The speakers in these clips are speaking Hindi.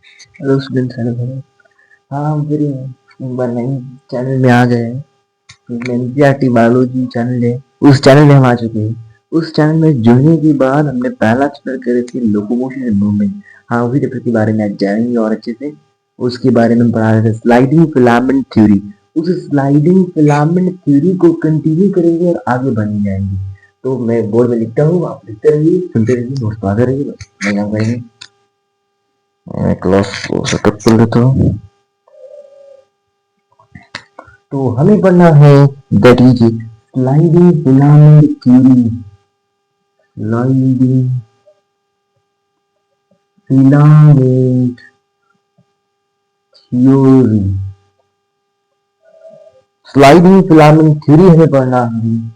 Hello students, hello hello. हाँ, हम फिर एक बार नई चैनल में आ गए हैं। एनसीईआरटी बायोलॉजी चैनल है, उस चैनल में हम आ चुके हैं। उस चैनल में जुड़ने के बाद हमने पहला चैप्टर करे थे लोकोमोशन एंड मूवमेंट। हाँ, उसी चैप्टर के बारे में आज जानेंगे और अच्छे से उसके बारे में पढ़ा रहे थे, स्लाइडिंग फिलामेंट थ्योरी। उस स्लाइडिंग फिलामेंट थ्योरी को कंटिन्यू करेंगे और आगे बढ़ने जाएंगे। तो मैं बोर्ड में लिखता हूँ, आप लिखते रहिए, सुनते रहिए, नोट्स पाते रहिए। बस मैं यहाँ करेंगे, मैं क्लास को सेटअप कर लेता हूँ। तो हमें पढ़ना है that is sliding filament theory. Sliding filament theory, sliding filament theory हमें पढ़ना है।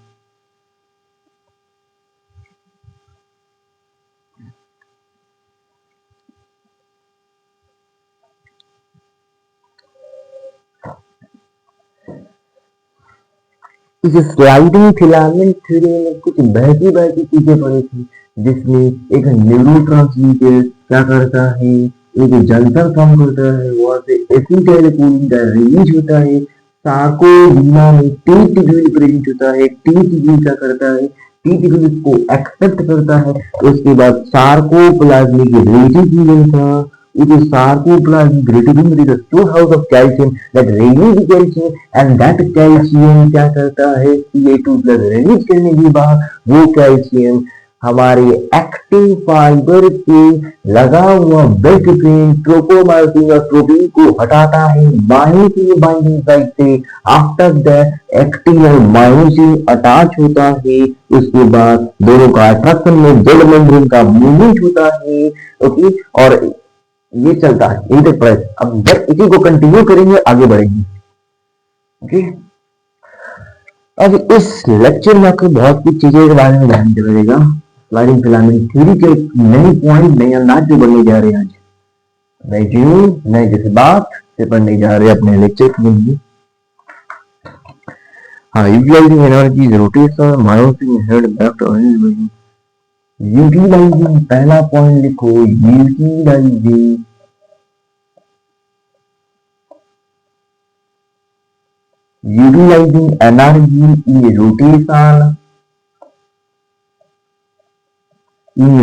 इस स्लाइडिंग फिलामेंट थ्योरी में कुछ बहती बहती चीजें पड़ी थी, जिसमें एक न्यूरोट्रांसमीटर क्या करता है, एक जंतर फॉर्म करता है, वहां से एसिटाइलकोलिन का रिलीज होता है। सार्कोडीना में टी प्रेजेंट होता है, टी क्या करता है, टी को एक्सेप्ट करता है। उसके बाद सार्कोप्लाज्मिक रेटिकुलम का, it is sarcoplasmic reticulum is a storehouse of calcium that release calcium, and that calcium क्या करता है, Ca2 प्लस रिलीज करने के बाद वो कैल्शियम हमारे एक्टिन फाइबर के लगा हुआ बेल्ट पेन ट्रोपोमायोसिन और प्रोटीन को हटाता है मायोसिन बाइंडिंग साइट से। आफ्टर दैट एक्टिन और मायोसिन अटैच होता है, उसके बाद दोनों का अट्रैक्शन में जेल मेम्ब्रेन का मूवमेंट होता है। ओके, और ये चलता है इंटरप्राइज। अब जब इसी को कंटिन्यू करेंगे, आगे बढ़ेंगे। ओके, अब इस लेक्चर में आपको बहुत कुछ चीजों के बारे में जानने पड़ेगा। स्लाइडिंग फिलामेंट थ्योरी के नए पॉइंट, नए अंदाज जो बनने जा रहे हैं, आज नई ट्यून, नए जैसे बात से पढ़ने जा रहे हैं अपने लेक्चर के लिए। हाँ, utilizing energy rotation myosin head back to utilizing, पहला पॉइंट लिखो, utilizing utilizing energy in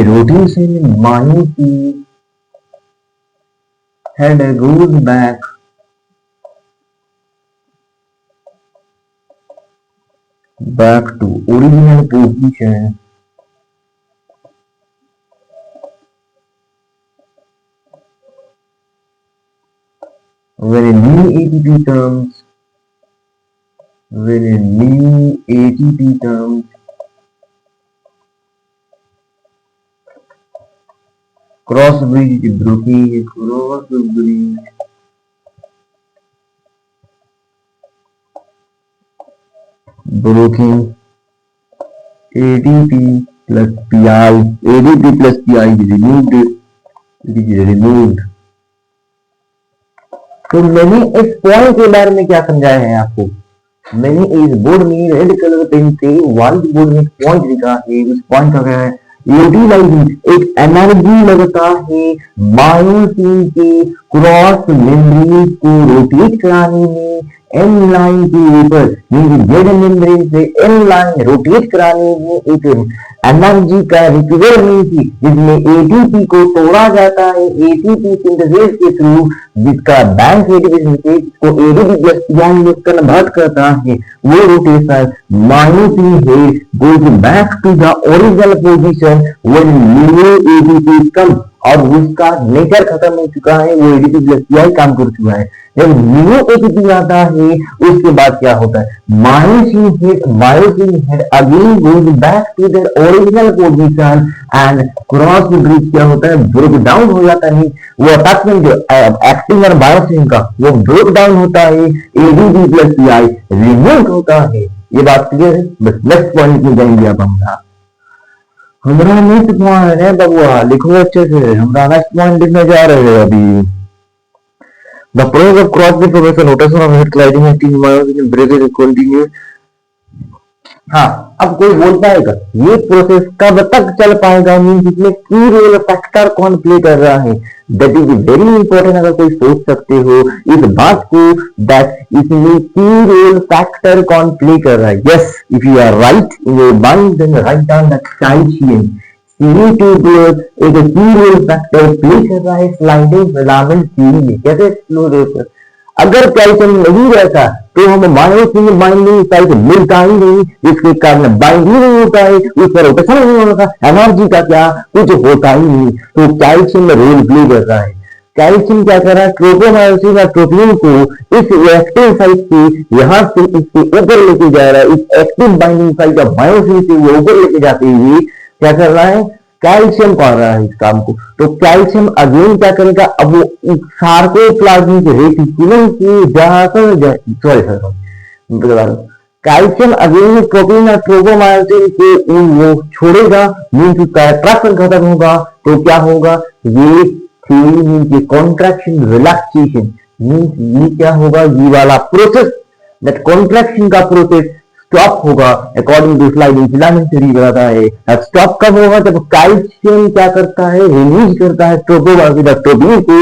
rotation, myosin head goes back to original position when a new ATP comes, cross bridge is broken, ADP plus PI, ADP plus PI is removed, it is removed। तो मैंने इस पॉइंट के बारे में क्या समझाया है आपको, मैंने इस बोर्ड में रेड कलर पेन से व्हाइट बोर्ड में पॉइंट लिखा है। उस पॉइंट का क्या है, यूटिलाइजिंग, एक एनर्जी लगता है मायोसिन के क्रॉस मेम्ब्रेन को रोटेट कराने में, एम लाइन के ऊपर जेड मेम्ब्रेन से एम लाइन रोटेट कराने में एक एनर्जी का रिक्वायरमेंट थी, जिसमें एटीपी को तोड़ा जाता है एटीपी सिंथेसिस के थ्रू, जिसका बैंक एटीपी को एडीपी प्लस पीआई में कन्वर्ट करता है। वो rotation myosin head goes back to the original position when new ATP come, और उसका नेचर खत्म हो चुका है, वो एडीपी प्लस पीआई काम कर चुका है। जब न्यू एटीपी आता है, उसके बाद क्या होता है, myosin head again goes back to their original position and cross bridge क्या होता है, ब्रेक डाउन हो जाता है। वो अटैचमेंट जो एक्टिन और मायोसिन का, वो ब्रेक डाउन होता है, एडीपी प्लस पीआई रिमूव होता है। ये बात क्लियर है। बस नेक्स्ट पॉइंट में जाएंगे अब हमरा नेक्स्ट पॉइंट है बबुआ, लिखो अच्छे से, हमरा नेक्स्ट पॉइंट लिखने जा रहे हैं अभी। The process of cross deformation, rotation of head, sliding acting myosin breakage continue। हाँ, अब कोई बोल पाएगा ये प्रोसेस कब तक चल पाएगा, मीन इसमें की रोल फैक्टर कौन प्ले कर रहा है। दैट इज वेरी इंपॉर्टेंट, अगर कोई सोच सकते हो इस बात को, दैट इसमें की रोल फैक्टर कौन प्ले कर रहा है। Yes, if you are right in your mind then write down that calcium CO2 एक की रोल फैक्टर प्ले कर रहा है स्लाइडिंग फिलामेंट थ्योरी में। कैसे एक्सप्लोर होता है, अगर कैल्शियम नहीं रहता तो हमें मायोसिन बाइंडिंग साइट मिलता ही नहीं, जिसके कारण बाइंड ही नहीं होता है, उस पर रोटेशन नहीं होता, एनर्जी का क्या कुछ होता ही नहीं। तो कैल्शियम में रोल प्ले कर रहा है। कैल्शियम क्या कर रहा है, ट्रोपोमायोसिन और प्रोटीन को इस एक्टिव साइट से यहां से इसके ऊपर लेके जा रहा है। इस active binding site of myosin से वो ऊपर लेके जाते हुए क्या कर रहा है, कैल्शियम कर रहा है इस काम को। तो कैल्शियम अगेन क्या करेगा, अब वो सार्कोप्लाज्मिक रेटिकुलम की कैल्शियम अगेन प्रोटीन और ट्रोपोमायोसिन के वो छोड़ेगा, मीन्स उसका अट्रैक्शन खत्म होगा। तो क्या होगा, ये थ्योरी मीन्स ये कॉन्ट्रैक्शन रिलैक्सेशन मीन्स ये क्या होगा, ये वाला प्रोसेस दैट कॉन्ट्रैक्शन का प्रोसेस स्टॉप होगा। According to sliding filament theory बताता है स्टॉप कब होगा, जब कैल्शियम क्या करता है, रिलीज करता है ट्रोपोमायोसिन को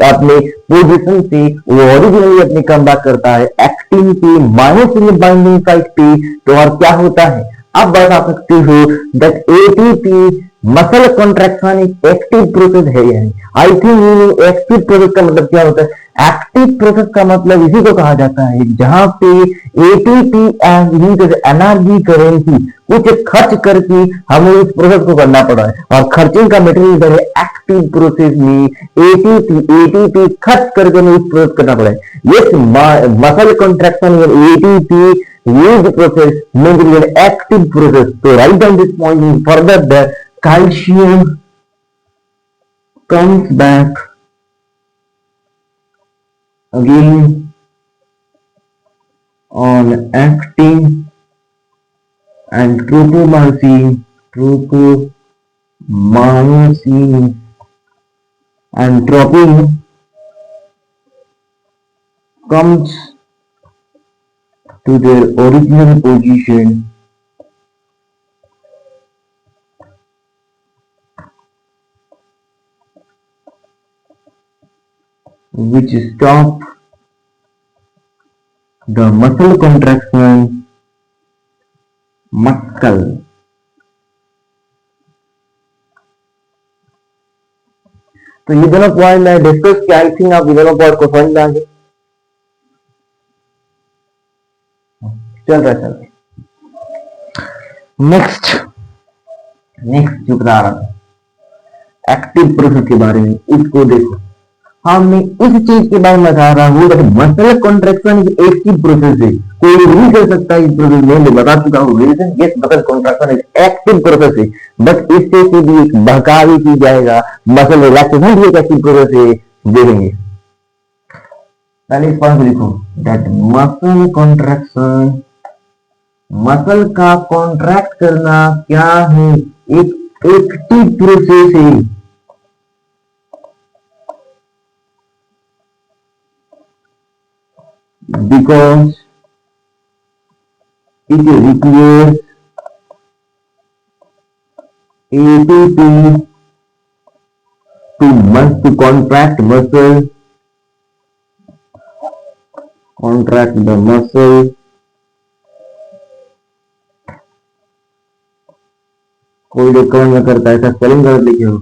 अपने पोजीशन से, वो ओरिजिनली अपने कम बैक करता है एक्टिन के मायोसिन बाइंडिंग साइट पे। तो और क्या होता है, अब बता सकते हो दैट एटीपी मसल कॉन्ट्रैक्शन एक एक्टिव प्रोसेस है। यानी आई थिंक एक्टिव प्रोसेस का मतलब क्या होता है, एक्टिव प्रोसेस का मतलब इसी को कहा जाता है जहां पे एटीपी एनर्जी करेंसी कुछ खर्च करके हमें इस प्रोसेस को करना पड़ा है, और खर्चिंग का मेटेरियल इधर है एक्टिव प्रोसेस में एटीपी खर्च करके हमें इस प्रोसेस करना पड़ा है। Yes, muscle contraction ATP use process means active process. तो right down this point further the calcium comes back again on actin and tropomyosin and tropin comes to their original position which stop the muscle contraction muscle। तो ये दोनों पॉइंट मैं डिस्कस किया, आई थिंक आप ये दोनों पॉइंट को समझ में आ गए। चल रहा है नेक्स्ट जो बता रहा था एक्टिव प्रोसेस के बारे में, इसको देखो। हमने इस चीज के बारे में बता रहा हूँ, मसल कॉन्ट्रैक्शन एक्टिव प्रोसेस है, कोई नहीं कर सकता इस प्रोसेस में, मैं बता चुका हूँ। Reason yes, muscle contraction active process है, बट इससे से भी एक बहकावी की जाएगा, मसल रिलैक्सेशन भी एक एक्टिव प्रोसेस है, देखेंगे। पहले इस पॉइंट को लिखो दैट मसल कॉन्ट्रैक्शन, मसल का कॉन्ट्रैक्ट करना क्या है, एक एक्टिव प्रोसेस है। Because it requires ATP to contract muscle, contract the muscle, कोई जो कमेंट में करता है ऐसा स्पेलिंग गलत लिखे हो,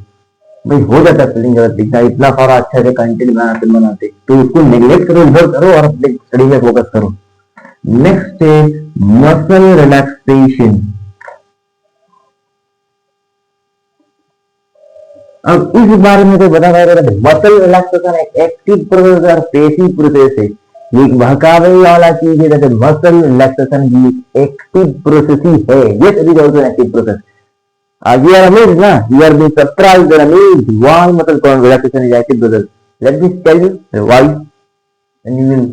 भाई हो जाता है स्पेलिंग गलत लिखना, इतना सारा अच्छा से कंटेंट बनाते तो उसको नेग्लेक्ट करो, इग्नोर करो और अपने स्टडी में फोकस करो। नेक्स्ट है मसल रिलैक्सेशन। अब इस बारे में तो बता रहा था, मसल रिलैक्सेशन एक एक्टिव प्रोसेस और पैसिव प्रोसेस है, ये बहकावे वाला चीज है। मसल रिलैक्सेशन भी एक्टिव प्रोसेस ही है, yes it is also active process. You are amazed, na? You are being surprised and amazed. Why muscle relaxation is active process? Let me tell you why. And you will.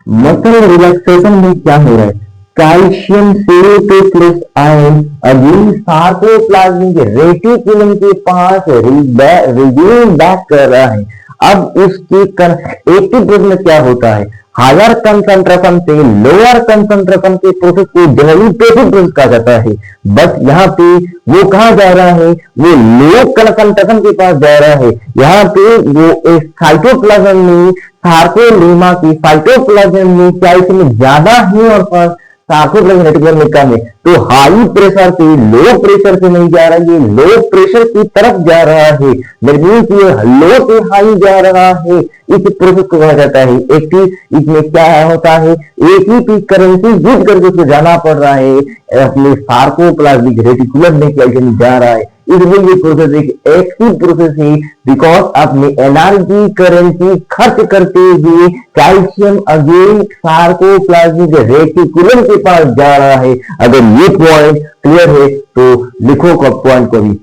Muscle relaxation में क्या हो रहा है? Calcium CO2+ ion again sarcoplasmic reticulum के पास रिज्यूम बैक कर रहा है। अब इसकी एक्टिव प्रोसेस में क्या होता है, हायर कंसंट्रेशन से लोअर कंसंट्रेशन के प्रोसेस को जनरली पैसिव प्रोसेस कहा जाता है। बस यहाँ पे वो कहा जा रहा है, वो लो कंसंट्रेशन के पास जा रहा है। यहाँ पे वो एक साइटोप्लाज्म में सार्कोलेमा की साइटोप्लाज्म में कैल्शियम ज्यादा है और सार्कोप्लाज्म रेटिकुलम में कम है। तो हाई प्रेशर से लो प्रेशर से नहीं जा रहा है, ये लो प्रेशर की तरफ जा रहा है। ये लो से हाई जा रहा है। इस प्रोसेस को कहा जाता है एक्टिव। इसमें क्या होता है, एक ही पीक करेंसी यूज करके उसको जाना पड़ रहा है, अपने सार्कोप्लाज्मिक रेटिकुलम में कैल्शियम जा रहा है। इसलिए ये प्रोसेस एक एक्टिव प्रोसेस है, बिकॉज अपनी एनर्जी करेंसी खर्च करते हुए कैल्शियम अगेन सार्कोप्लाज्मिक रेटिकुलम के पास जा रहा है। अगर ये पॉइंट क्लियर है तो लिखो पॉइंट को भी।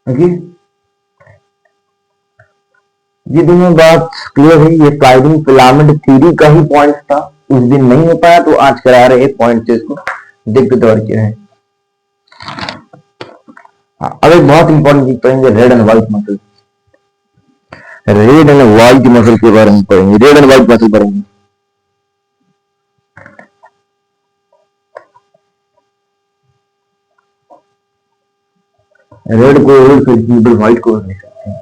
ओके, ये दोनों बात क्लियर है। ये स्लाइडिंग फिलामेंट थ्योरी का ही पॉइंट था, उस दिन नहीं हो पाया तो आज करा रहे पॉइंट से इसको देखते दौड़ के है। अब एक बहुत इंपॉर्टेंट चीज पढ़ेंगे, red and white muscle. Red and white muscle के बारे में पढ़ेंगे, रेड एंड व्हाइट मसल पढ़ेंगे। रेड को रेड को व्हाइट को लिख सकते हैं।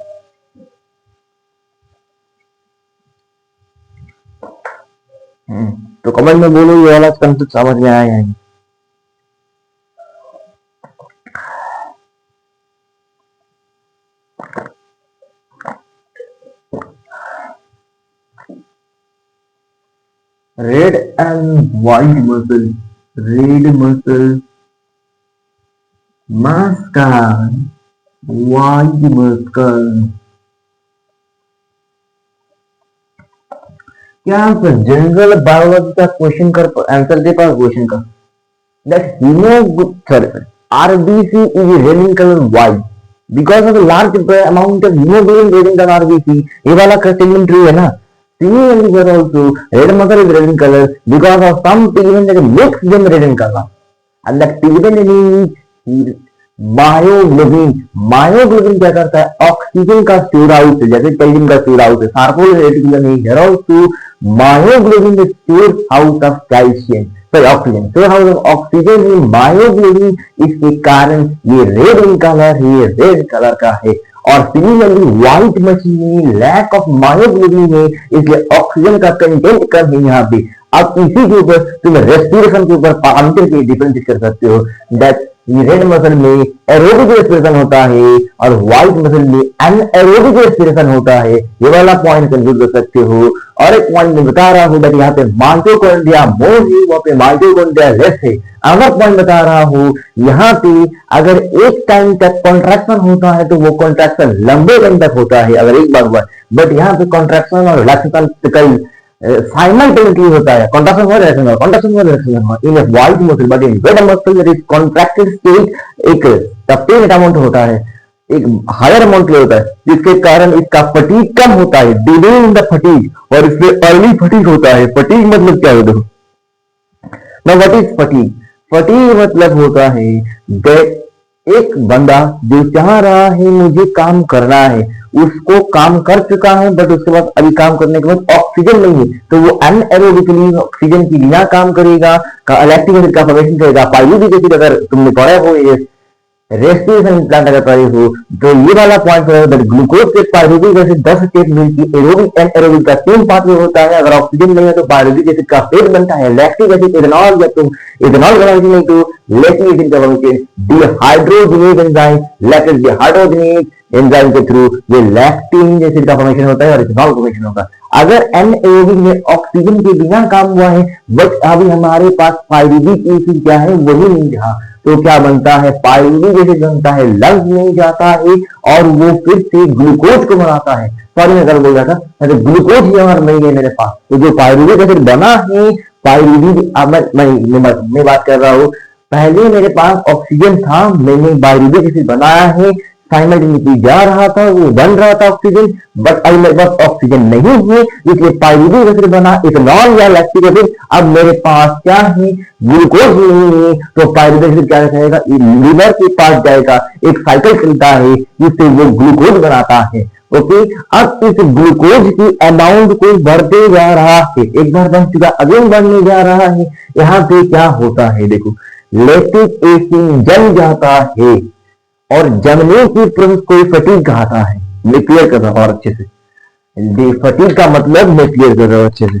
तो कमेंट में बोलो ये वाला कंसेप्ट समझ में आया है। Red and white muscle, red muscle muscle, white muscle. क्या आप जनरल बायोलॉजी का क्वेश्चन कर आंसर दे पाओ क्वेश्चन का? That haemoglobin RBC is red in colour white because of large amount of haemoglobin red in colour RBC. ये वाला स्टेटमेंट ट्रू है ना? Similarly, here also red muscle is red in color because of some pigment that makes them red in color, and that pigment is myoglobin. Myoglobin क्या करता है, ऑक्सीजन का स्टोर आउट, जैसे कैल्शियम का स्टोर आउट है सार्कोप्लाज्मिक रेटिकुलम में, here also myoglobin store out of calcium, sorry oxygen store out of oxygen in myoglobin. इसके कारण ये रेड इन कलर है, ये रेड कलर का है। और सिमिलरली व्हाइट मछली में लैक ऑफ मायोग्लोबिन है, इसलिए ऑक्सीजन का कंटेंट कम है यहाँ पे। अब इसी के ऊपर तुम रेस्पिरेशन के ऊपर पैरामीटर के डिफरेंशिएट कर सकते हो। दैट रेड मसल में एरोबिक रेस्पिरेशन होता है और व्हाइट मसल में अनएरोबिक रेस्पिरेशन होता है। ये वाला पॉइंट कंफ्यूज कर सकते हो। और एक पॉइंट मैं बता रहा हूं दैट यहाँ पे माइटोकॉन्ड्रिया मोर है, वहां पे माइटोकॉन्ड्रिया लेस है। अगर पॉइंट बता रहा हूं, यहाँ पे अगर एक टाइम तक कॉन्ट्रैक्शन होता है तो वो कॉन्ट्रैक्शन लंबे टाइम तक होता है अगर एक बार हुआ, बट यहाँ पे कॉन्ट्रैक्शन और रिलैक्सेशन simultaneously होता है। contraction हुआ, relaxation हुआ, contraction हुआ, relaxation हुआ in a white muscle, but in red muscle that is contracted state एक sustained amount होता है, एक हायर अमाउंट के होता है, जिसके कारण इसका फटीग कम होता है, डिले इन द फटीग, और इसमें अर्ली फटीग होता है। फटीग मतलब क्या होता है? Now what is fatigue? Fatigue मतलब होता है that एक बंदा जो चाह रहा है मुझे काम करना है, उसको काम कर चुका है, बट उसके बाद अभी काम करने के बाद ऑक्सीजन नहीं है, तो वो अनएरोबिकली ऑक्सीजन की बिना काम करेगा, लैक्टिक एसिड का फॉर्मेशन करेगा। पाइरुविक एसिड अगर तुमने पढ़ा हो, ये रेस्पिरेशन प्लांट अगर पढ़े हो तो ये वाला पॉइंट है, ग्लूकोज के पाइरुविक एसिड 10 स्टेप मिलती है, एरोबिक एंड एरोबिक का सेम पाथवे होता है। अगर ऑक्सीजन नहीं है तो पाइरुविक एसिड का फेज बनता है, लैक्टिक एसिड इथेनॉल, जब तुम इथेनॉल बनाओगे नहीं तो लैक्टिक एसिड का formation dehydrogenase enzyme, lactic dehydrogenase enzyme के थ्रू ये लैक्टिन एसिड का फॉर्मेशन होता है और इथेनॉल फॉर्मेशन होता है। अगर एनएरोबिक में ऑक्सीजन के बिना काम हुआ है, बट अभी हमारे पास पाइरुविक एसिड क्या है वही नहीं रहा, तो क्या बनता है, पायरुविक एसिड बनता है, लंग्स में जाता है और वो फिर से ग्लूकोज को बनाता है। सॉरी मैं गलत बोल रहा था, तो ग्लूकोज ही अगर नहीं है मेरे पास, तो जो पायरुविक एसिड बना है, पायरुविक मैं बात कर रहा हूँ, पहले मेरे पास ऑक्सीजन था, मैंने पायरुविक एसिड बनाया है, साइमल्टेनियसली जा रहा था, वो बन रहा था ऑक्सीजन, बट अब मेरे पास ऑक्सीजन नहीं है, इसलिए पायरुविक एसिड बना, इथेनॉल या लैक्टिक एसिड। अब मेरे पास क्या है, ग्लूकोज नहीं है, तो पायरुविक एसिड क्या कहेगा, लीवर के पास जाएगा, एक साइकिल चलता है जिससे वो ग्लूकोज बनाता है। ओके, अब इस ग्लूकोज की अमाउंट को बढ़ते जा रहा है, एक बार बन चुका, अगेन बढ़ने जा रहा है। यहाँ पे क्या होता है, देखो लैक्टिक एसिड जम जाता है, और जमने की प्रोसेस को फटीग कहता है। मैं क्लियर कर रहा हूं और अच्छे से, फटीग का मतलब मैं क्लियर कर रहा हूं अच्छे से।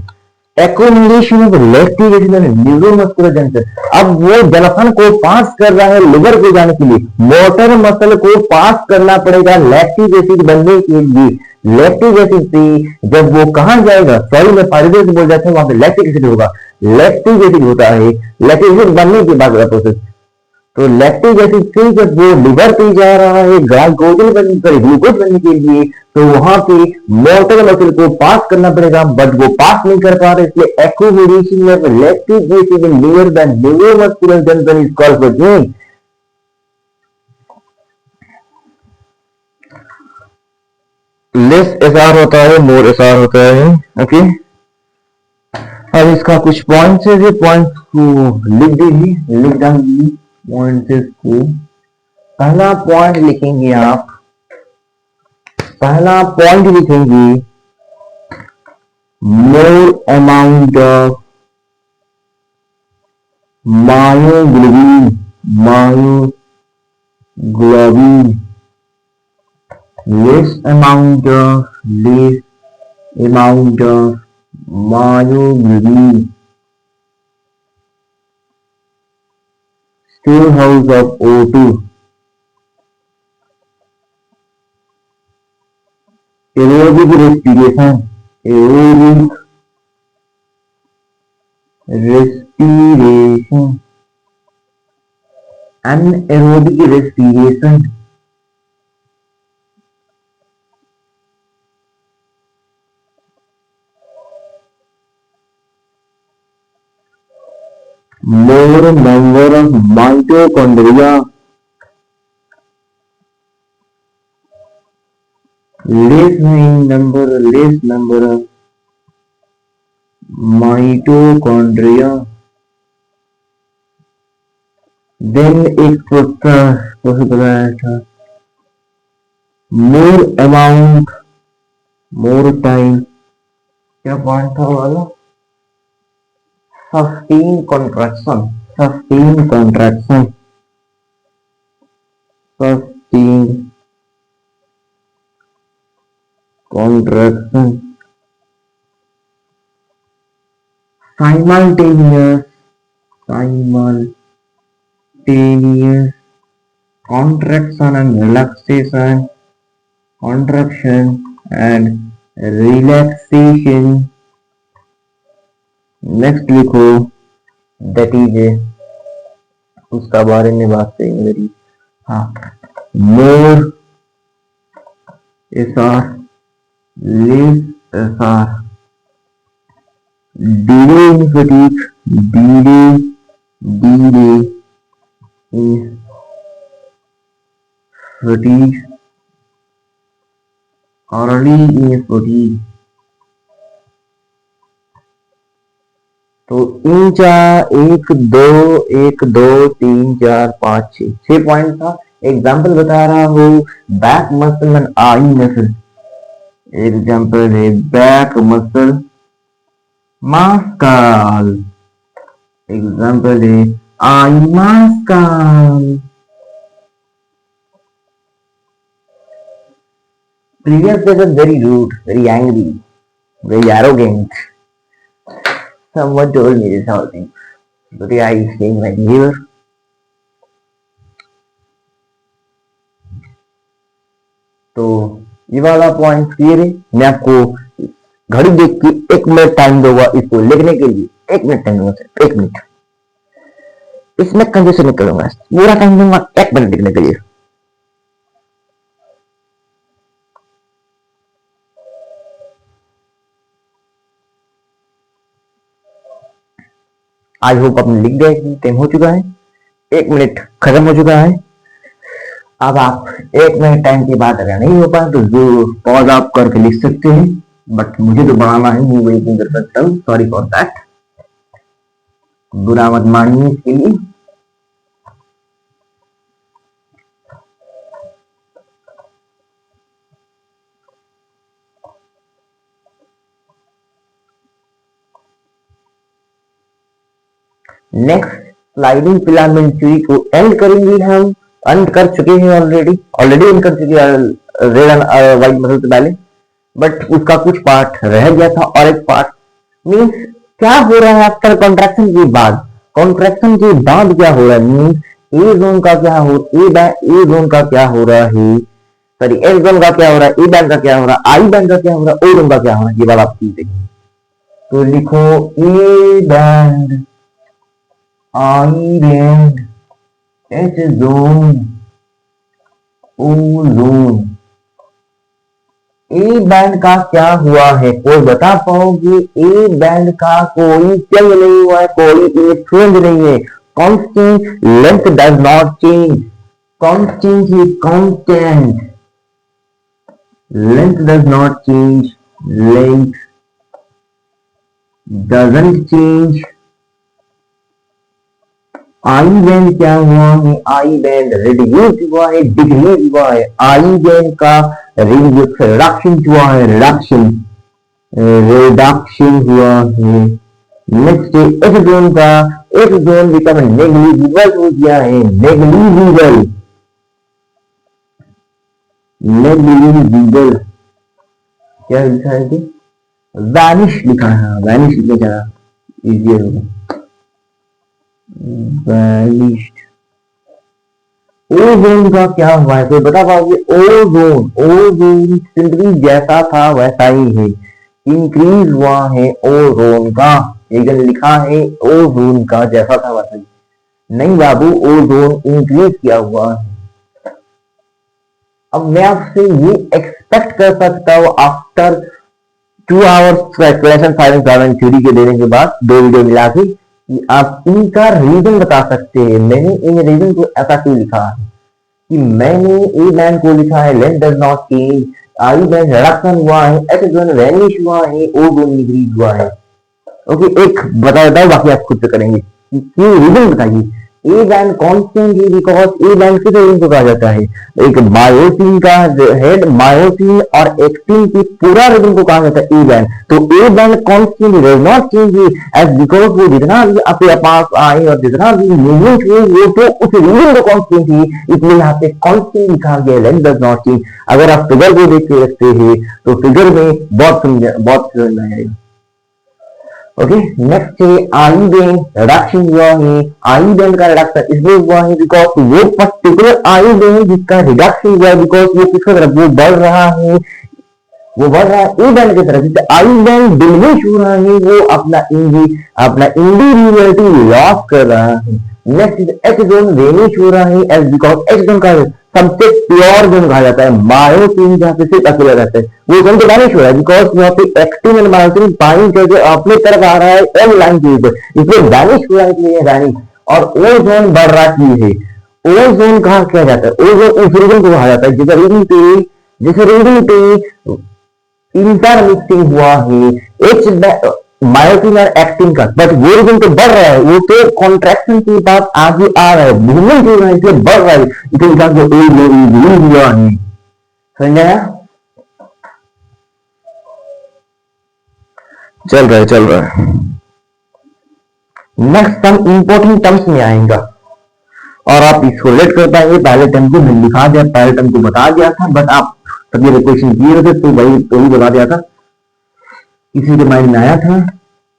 Accumulation of lactic acid in neuromuscular junction, अब वो जलसन को पास कर रहा है लिवर को जाने के लिए, मोटर मसल को पास करना पड़ेगा लैक्टिक एसिड बनने के लिए। लैक्टिक एसिड से जब वो कहां जाएगा, सॉरी मैं पायरुवेट बोल जाता हूं, वहां पे लैक्टिक एसिड होगा, लैक्टिक एसिड होता है, लैक्टिक एसिड बनने के बाद का प्रोसेस। तो लैक्टिक एसिड से जब वो लिवर पे जा रहा है ग्लूकोज बनने के लिए, तो वहां पे मोटर मसल को पास करना पड़ेगा, बट वो पास नहीं कर पा रहे, इसलिए accumulation of lactic acid in liver the neuromuscular junction is called fatigue. Less SR होता है, मोर एसआर होता है। ओके, अब इसका कुछ पॉइंट्स है, पॉइंट्स को लिख दीजिए, लिख डालिए पॉइंट्स को। पहला पॉइंट लिखेंगे आप, पहला पॉइंट लिखेंगे more amount of myoglobin, myoglobin, less amount of myoglobin, storehouse of O2, aerobic respiration, anaerobic respiration, more number of mitochondria, less number of mitochondria, then एक बताया था more amount, more time, क्या पॉइंट था वाला, sustained contraction, sustained contraction, simultaneous contraction and relaxation, contraction and relaxation। Next लिखो, दैट इज उसका बारे में बात करेंगे मेरी, हाँ, more SR, less SR, delay in fatigue, delay in fatigue, early in fatigue. तो इन चार, 1 2 3 4 5 6 पॉइंट था। एग्जाम्पल बता रहा हूँ, back muscle and I muscle. Example है बैक मसल मास्कल, एग्जाम्पल है आई मास्कल। Previous person very rude, very angry, very arrogant. Someone told me this whole thing. Today I is staying right here. तो ये वाला पॉइंट क्लियर है। मैं आपको घड़ी देख के 1 मिनट टाइम दूंगा इसको लिखने के लिए, 1 मिनट टाइम दूंगा, सिर्फ 1 मिनट। इसमें कंजूस से निकलूंगा, पूरा टाइम दूंगा 1 मिनट लिखने के लिए। आई होप आपने लिख गए। टाइम हो चुका है, 1 मिनट खत्म हो चुका है। अब आप 1 मिनट टाइम के बाद अगर नहीं हो पाए तो जो पॉज आप करके लिख सकते हैं, बट मुझे तो बढ़ाना है, मैं वही नहीं कर सकता हूँ, सॉरी फॉर दैट, बुरा मत मानिए इसके लिए। नेक्स्ट स्लाइडिंग फिलामेंट ट्री को एंड करेंगे हम। एंड कर चुके हैं ऑलरेडी एंड कर चुके हैं रेड एंड व्हाइट मसल से पहले, बट उसका कुछ पार्ट रह गया था और एक पार्ट मीन्स क्या हो रहा है आफ्टर कॉन्ट्रैक्शन के बाद। कॉन्ट्रैक्शन के बाद क्या हो रहा है मीन्स ए जोन का क्या हो, ए जोन का क्या हो रहा है, सॉरी एस जोन का क्या हो रहा है, ए बैंड का क्या हो रहा है, आई बैंड का क्या हो रहा है, ओ जोन का क्या हो रहा है, ये बात आप सीखेंगे। तो लिखो A band, I band, H zone, O zone. A band का क्या हुआ है, कोई बता पाओगे? ए बैंड का कोई चेंज नहीं हुआ है, कोई चेंज नहीं है, constant, length does not change, constant he constant, length does not change, length doesn't change. I band क्या हुआ है, आई बैंड रिड्यूस हुआ है, डिक्रीज हुआ है, आई बैंड का रिडक्शन हुआ है, रिडक्शन हुआ है। नेक्स्ट एक्स जोन का, एक्स जोन बिकम नेग्लिजिबल हो गया है, नेग्लिजिबल, नेग्लिजिबल क्या लिखा है कि वैनिश लिखा है, वैनिश लिखा जाना इजी होगा, वैनिश्ड। ओजोन का क्या हुआ है, कोई बता पाओगे? ओजोन, ओजोन सिंपली जैसा था वैसा ही है, इंक्रीज हुआ है ओजोन का, एक लिखा है ओजोन का जैसा था वैसा ही। नहीं बाबू, ओजोन इंक्रीज किया हुआ है। अब मैं आपसे ये एक्सपेक्ट कर सकता हूँ after 2 hours question silence garden theory के देने के बाद 2 वीडियो मिला के, कि आप इनका रीजन बता सकते हैं। मैंने इन रीजन को ऐसा क्यों लिखा है कि मैंने ए बैंड को लिखा है length does not change, I band reduction हुआ है, एच बैंड वैनिश हुआ है, ओ बैंड इंक्रीज हुआ है। ओके, एक बता देता हूँ, बाकी आप खुद से करेंगे। क्यों, रीजन बताइए। ए बैंड कांस्टेंट है बिकॉज ए बैंड किस रीजन को कहा जाता है, एक मायोसिन का हेड, मायोसिन और एक्टिन की पूरा रीजन को कहा जाता है ए बैंड। तो A band constant does not change as because वो जितना भी आपके पास आए और जितना भी मूवमेंट हुए वो तो उस रीजन को कांस्टेंट ही, इसलिए यहाँ पे कांस्टेंट लिखा गया, लेंथ डज नॉट चेंज। अगर आप फिगर को देख के रखते हैं तो फिगर में बहुत समझ में आएगा। ओके, नेक्स्ट है आई बैंड रिडक्शन हुआ है। आई बैंड का रिडक्शन इसलिए हुआ है बिकॉज वो पर्टिकुलर आई बैंड जिसका रिडक्शन हुआ है बिकॉज वो किसकी तरफ वो बढ़ रहा है, वो बढ़ रहा है ए बैंड की तरफ। जिससे आई बैंड डिमिनिश हो रहा है, वो अपना इंडिविजुअलिटी लॉस कर रहा है। नेक्स्ट एच जोन वेनिश हो रहा है एज बिकॉज एच जोन का सबसे प्योर जोन कहा जाता है, मायोसिन जहां पे सिर्फ अकेला रहता है, वो जोन तो वैनिश हो रहा है बिकॉज यहाँ पे एक्टिन एंड मायोसिन बाइंड करके अपने तरफ आ रहा है एम लाइन के ऊपर, इसलिए वैनिश हो रहा है, इसलिए वैनिश। और ओ जोन बढ़ रहा की है। ओ जोन कहा किया जाता है, ओ जोन उस रीजन को कहा जाता है जिस रीजन पे इंटरमिक्सिंग हुआ है एच मायोसिन और एक्टिन का, बट वो रीजन तो बढ़ रहा है, वो तो कॉन्ट्रैक्शन के बाद आगे आ रहा है, मूवमेंट हो रहा है, इसलिए बढ़ रहा है, इसलिए लिखा गया ए जो हुआ है। समझ आया? चल रहा है। नेक्स्ट हम इंपोर्टेंट टर्म्स में आएगा और आप इसको रिलेट कर पाएंगे। पहले टर्म को मैंने लिखा दिया, पहले टर्म को बता दिया था, बट आप सभी क्वेश्चन किए थे तो वही तो ही बता दिया था, किसी के माइंड में आया था।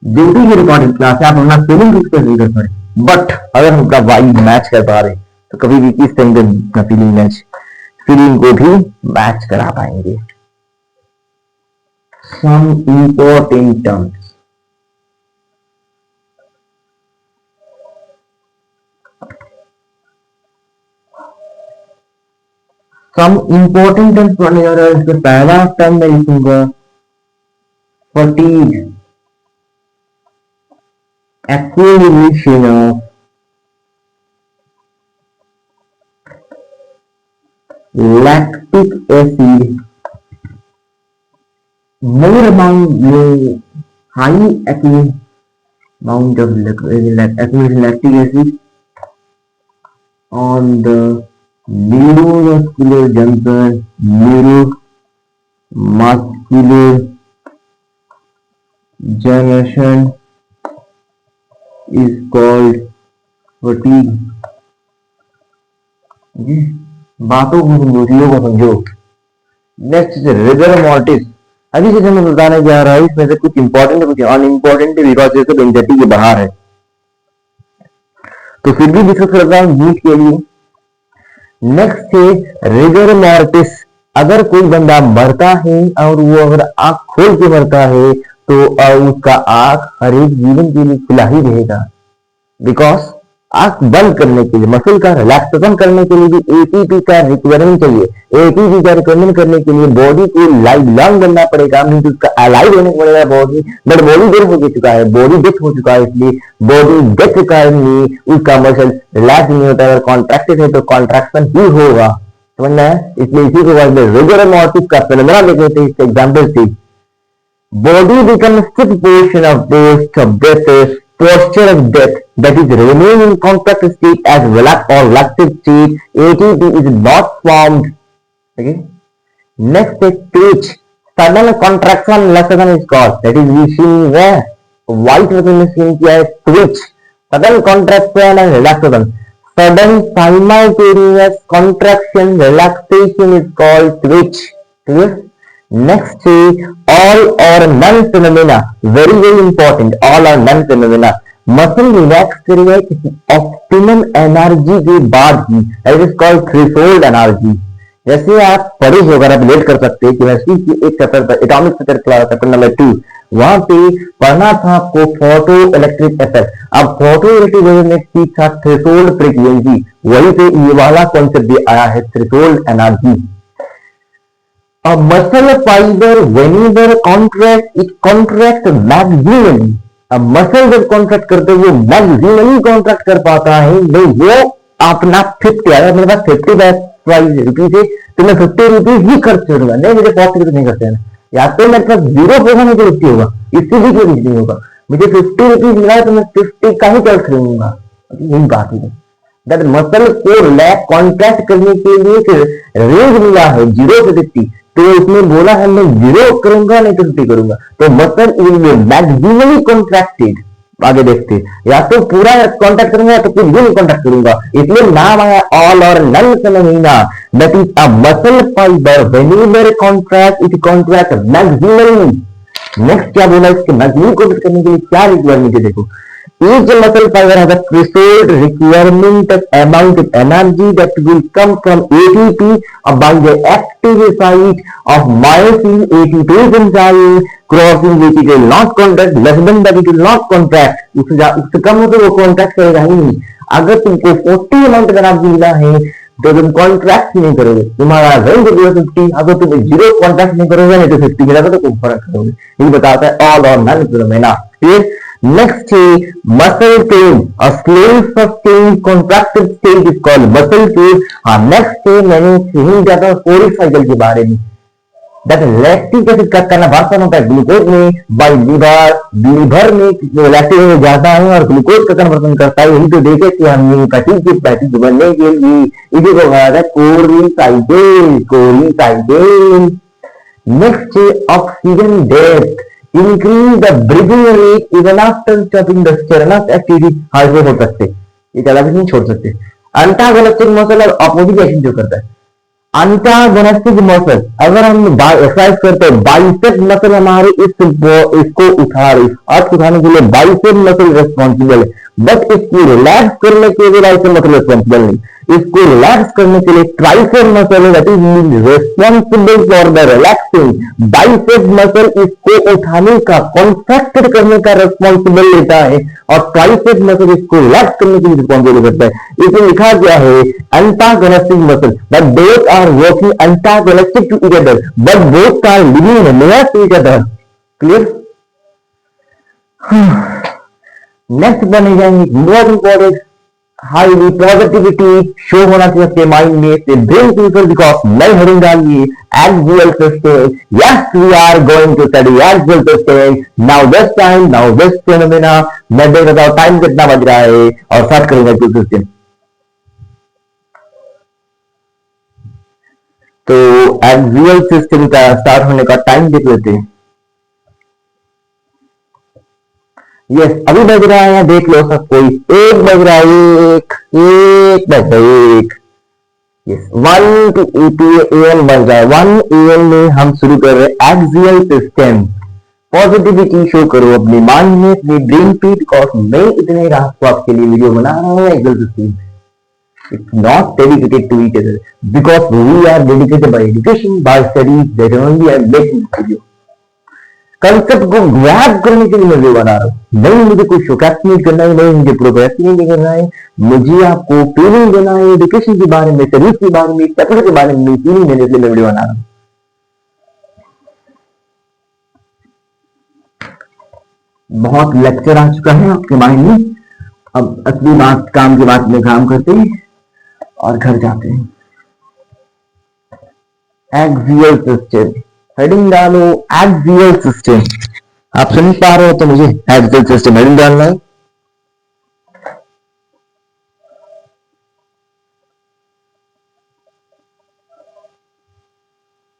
ड्यूटी की रिकॉर्डिंग क्लास है, आप अपना फीलिंग किस पर कर पाए, बट अगर हम वाइब मैच कर पा रहे तो कभी भी किस तरह का फीलिंग को भी मैच करा पाएंगे। Some important terms, some important terms पढ़ने जा रहा है। इसका पहला टर्म मैं लिखूंगा fatigue, accumulation of lactic acid, more amount high amount of accumulated lactic acid on the neuromuscular junction, neuromuscular junction is called fatigue। बातों को समझो, चीजों को समझो। नेक्स्ट रिगर मॉर्टिस, अभी से मैं बताने जा रहा हूं, इसमें से कुछ इंपॉर्टेंट है कुछ अनइंपॉर्टेंट है, बिकॉज ये सब एंजाइटी के बाहर है, तो फिर भी डिस्कस करता हूं नीट के लिए। नेक्स्ट है रिगर मॉर्टिस। अगर कोई बंदा मरता है और वो अगर आंख खोल के मरता है तो उसका आंख हर एक जीवन के लिए खुला ही रहेगा, बिकॉज आंख बंद करने के लिए, मसल का रिलैक्सेशन करने के लिए भी एटीपी का रिक्वायरमेंट चाहिए। एटीपी का रिक्वायरमेंट करने के लिए बॉडी को लाइफ लॉन्ग बनना पड़ेगा, मीन उसका अलाइव होने पड़ेगा बॉडी, बट बॉडी डेथ हो चुका है, बॉडी डेथ हो चुका है, इसलिए बॉडी डेथ के कारण ही उसका मसल रिलैक्स नहीं होता। अगर कॉन्ट्रैक्टेड है तो कॉन्ट्रैक्शन ही होगा, समझना है। इसलिए इसी को रिगर मॉर्टिस का फिनोमेना देखे थे, इसके एग्जाम्पल थी body becomes stiff portion of post of death is posture of death, that is remain in contract state as relaxed or relaxed state. ATP is not formed. Okay. Next is twitch. Sudden contraction relaxation is called, that is we see where white में seen किया है twitch. Sudden contraction and relaxation. Sudden simultaneous contraction relaxation is called twitch. Clear? Next is all or none phenomena, very very important, all or none phenomena। Muscle relax करेगा किसी ऑप्टिमम एनर्जी के बाद ही, it is called threshold energy. जैसे आप पढ़े हो, अगर आप रिलेट कर सकते हैं केमिस्ट्री की एक चैप्टर पर, atomic structure class chapter number 2, वहां पे पढ़ना था आपको फोटो इलेक्ट्रिक इफेक्ट। अब फोटो इलेक्ट्रिक में ठीक था थ्रेशोल्ड फ्रीक्वेंसी, वहीं पे ये वाला कॉन्सेप्ट भी आया है, threshold energy. A muscle fiber whenever contract, it contract maximally। अब मसल जब कॉन्ट्रैक्ट करते वो मैक्सिमली कॉन्ट्रैक्ट कर पाता है, नहीं वो अपना 50, अगर मेरे पास 50 रुपीज है तो मैं 50 रुपीज ही खर्च करूंगा, नहीं मुझे 40 रुपीज नहीं खर्च करना, या तो मेरे पास 0 पैसा नहीं तो 50 होगा, इससे भी कोई नहीं होगा। मुझे 50 रुपीज मिला है तो मैं 50 का ही खर्च करूंगा, यही बात है। दैट मसल को रिलैक्स कॉन्ट्रैक्ट करने के लिए एक रेंज मिला है 0 से 50, तो उसमें बोला है मैं 0 करूंगा नहीं तो 50 करूंगा, तो मसल इज मैक्सिमली कॉन्ट्रैक्टेड। आगे देखते, या तो पूरा कॉन्ट्रैक्ट करूंगा तो कुछ भी नहीं कॉन्ट्रैक्ट करूंगा, इसलिए नाम आया all or none phenomena. That is a muscle fibre whenever contract it contract maximally. Next क्या बोला, इसके मैक्सिमम कॉन्ट्रैक्ट करने के लिए क्या रिक्वायरमेंट है, देखो each muscle fiber has a threshold requirement of amount of energy that will come from ATP by the active site of myosin ATP enzyme crossing which it will not contract, less than that it will not contract। उससे कम हो तो वो कॉन्ट्रैक्ट करेगा ही नहीं। अगर तुमको 40 अमाउंट का एनर्जी मिला है तो तुम कॉन्ट्रैक्ट नहीं करोगे, तुम्हारा रेंज जो है 50, अगर तुम 0 कॉन्ट्रैक्ट नहीं करोगे नहीं तो 50 मिलेगा तो तुम फर्क करोगे। ये बताता है ऑल और नन फेनोमेना। फिर next is muscle pain, a slow sustained contracted state is called muscle pain। हाँ next है, मैंने यही जाता हूँ कोरिक साइकिल के बारे में। दैट लैक्टिक एसिड का कन्वर्सन होता है ग्लूकोज में बाय लीवर में लैक्टिक एसिड जाता है और ग्लूकोज का कन्वर्सन करता है। यही तो देखे कि हमने पैटिक बनने के लिए इसी को कहा था कोरिक साइकिल। नेक्स्ट है oxygen death, increase the breathing rate even after stopping the sternus activity। Heart में हो सकते, ये ज्यादा भी नहीं छोड़ सकते। अंटागोनिस्टिक मसल और अपोजिट एक्शन जो करता है, अंटागोनिस्टिक मसल अगर हम एक्सरसाइज करते हैं, बाइसेप मसल हमारे इसको उठाने के लिए बाइसेप मसल रिस्पॉन्सिबल है, बट इसको रिलैक्स करने के लिए बाइसेप मसल रिस्पॉन्सिबल नहीं। इसको रिलैक्स करने के लिए tricep muscle that is responsible for the relaxing, bicep muscle इसको उठाने का, कॉन्ट्रैक्टेड करने का रिस्पॉन्सिबल लेता है, और ट्राइसेप मसल इसको रिलैक्स करने के लिए रिस्पॉन्सिबल करता है। इसमें लिखा गया है antagonistic muscle, but both are working antagonistic to each other, but both are living near to each other. Clear? Next बने जाएंगे more important, highly positivity show होना चाहिए आपके माइंड में, से ब्रेन पीपल बिकॉज नई हेडिंग डालिए axial system. Yes we are going to study axial system now this time, now this phenomena. मैं देख रहा हूं टाइम कितना बज रहा है और स्टार्ट करेंगे एक्सियल सिस्टम। तो एक्सियल सिस्टम का स्टार्ट होने का टाइम देख लेते हैं। यस अभी बज रहा है, देख लो सब कोई, एक बज रहा है, एक बज रहा है, एक। यस 1 AM बज रहा है, 1 AM में हम शुरू कर रहे हैं एक्सियल सिस्टम। पॉजिटिविटी शो करो अपने माइंड में, अपने ब्रेन पे, बिकॉज मैं इतने रात को आपके लिए वीडियो बना रहा हूँ axial system. It's not dedicated to each other because we are dedicated by education, by studies, that only I am making this video. Concept को ग्रैब करने के लिए मैं वीडियो बना रहा हूं, नहीं मुझे कुछ शोकैसनेट करना है, नहीं मुझे प्रोग्रेसनेट नहीं करना है, मुझे आपको फीलिंग देना है एजुकेशन के बारे में, सर्विस के बारे में, चैप्टर के बारे में फीलिंग देने के लिए मैं वीडियो बना रहा हूं। बहुत लेक्चर आ चुका है आपके माइंड में, अब असली बात काम की बात में काम करते हैं और घर जाते हैं। एक्सियल सिस्टम हेडिंग डालो, एक्सियल सिस्टम। आप सुन पा रहे हो तो मुझे एक्सियल सिस्टम हेडिंग डालना है।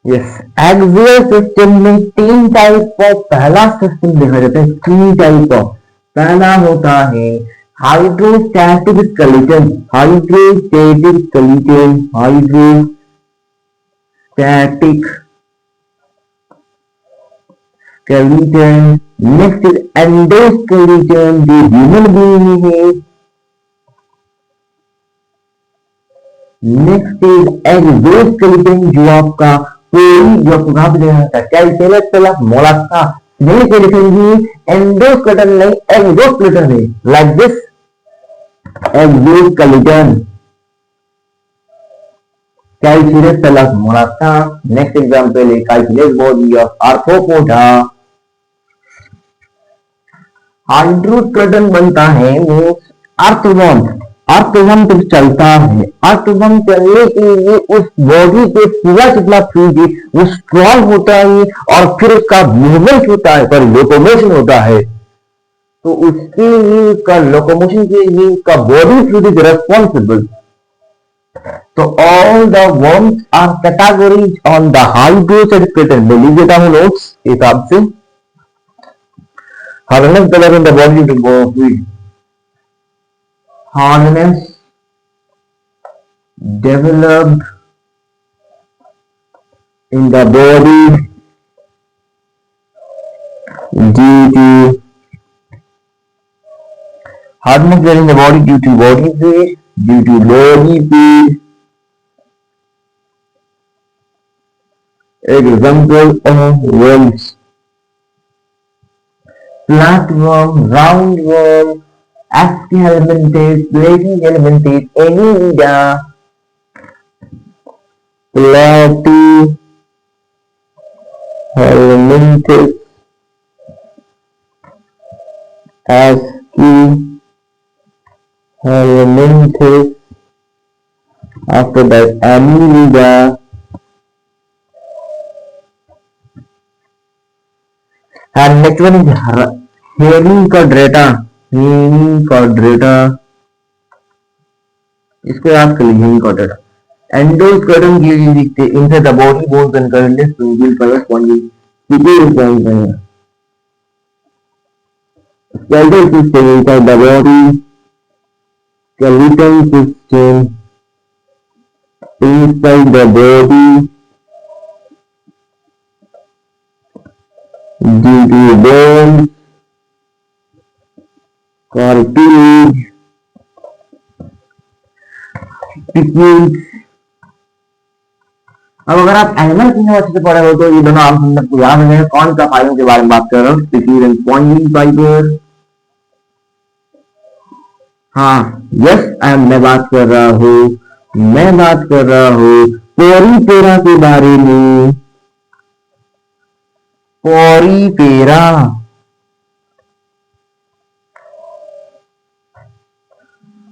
यस एक्सियल सिस्टम में 3 टाइप ऑफ, पहला सिस्टम देखा जाता है 3 टाइप ऑफ। पहला होता है hydrostatic skeleton, hydrostatic skeleton, hydrostatic skeleton। Next is endoskeleton जो ह्यूमन बीइंग है। नेक्स्ट इज एक्सोस्केलेटन जो आपका कोई जो आपको कहां पे देखा जाता है, कैल्कुलस मोलास्का। नहीं से लिखेंगे एंडोस्केलेटन नहीं एक्सोस्केलेटन है, like this exoskeleton calculus Mollusca. Next example है calculus body of arthropoda. Hydroskeleton बनता है मीन्स अर्थवर्म, अर्थवर्म जब चलता है, अर्थवर्म चलने के लिए उस बॉडी पे पूरा जितना फ्लूइड है वो स्ट्रॉन्ग होता है और फिर उसका मूवमेंट होता है, पर लोकोमोशन होता है, तो उसके लिए उसका लोकोमोशन के लिए उसका बॉडी फ्लूइड इज रेस्पॉन्सिबल। तो all the worms are categories on the hydroskeleton. मैं लिख देता हूं नोट्स हिसाब से। Harness developed in the body to go free. Harness developed in the body due to harness developed in the body due to body weight, due to body weight. Example of worms: flatworm, roundworm, Aschelminthus, Platyhelminthes, Annelida, Platyhelminthes, Aschelminthus, after that Annelida, and next one is Hemichordata, Hemichordata, इसको याद कर लीजिए Hemichordata। एंडोस्केलेटन के लिए लिखते हैं inside the body bones and cartilage will corresponding skeletal system inside the body, skeletal system inside the body due to bones, cartilage पिक्यूल्स। अब अगर आप एनिमल किंगडम अच्छे से पढ़े हो तो ये दोनों आप सबको याद है। कौन सा फाइलों के बारे में बात कर रहा हूँ? Species and spongy fibre. हाँ, यस मैं बात कर रहा हूँ, मैं बात कर रहा हूँ पोरीपेरा के बारे में। पोरीपेरा,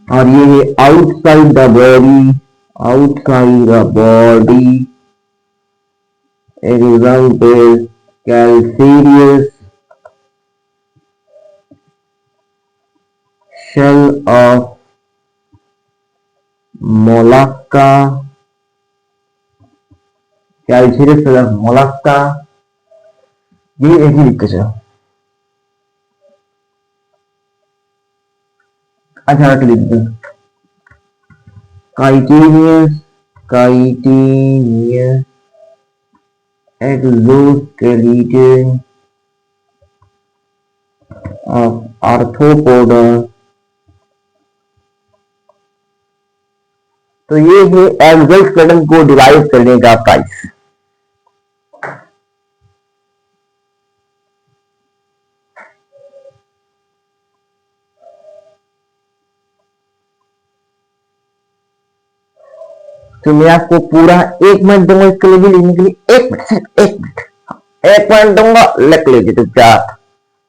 और ये है outside the body, outside the body. Example calcareous, shell of Mollusca, calcareous shell of Mollusca. ये एक ही दिक्कत है। अच्छा लिख दो chitinous, chitinous exoskeleton of Arthropoda. तो ये है एक्सोस्केलेटन को डिराइव करने का प्राइस। तो मैं आपको पूरा 1 मिनट दूंगा इसके लिए लिखने के लिए। 1 मिनट, सिर्फ 1 मिनट, 1 मिनट दूंगा, लिख लीजिए चुपचाप।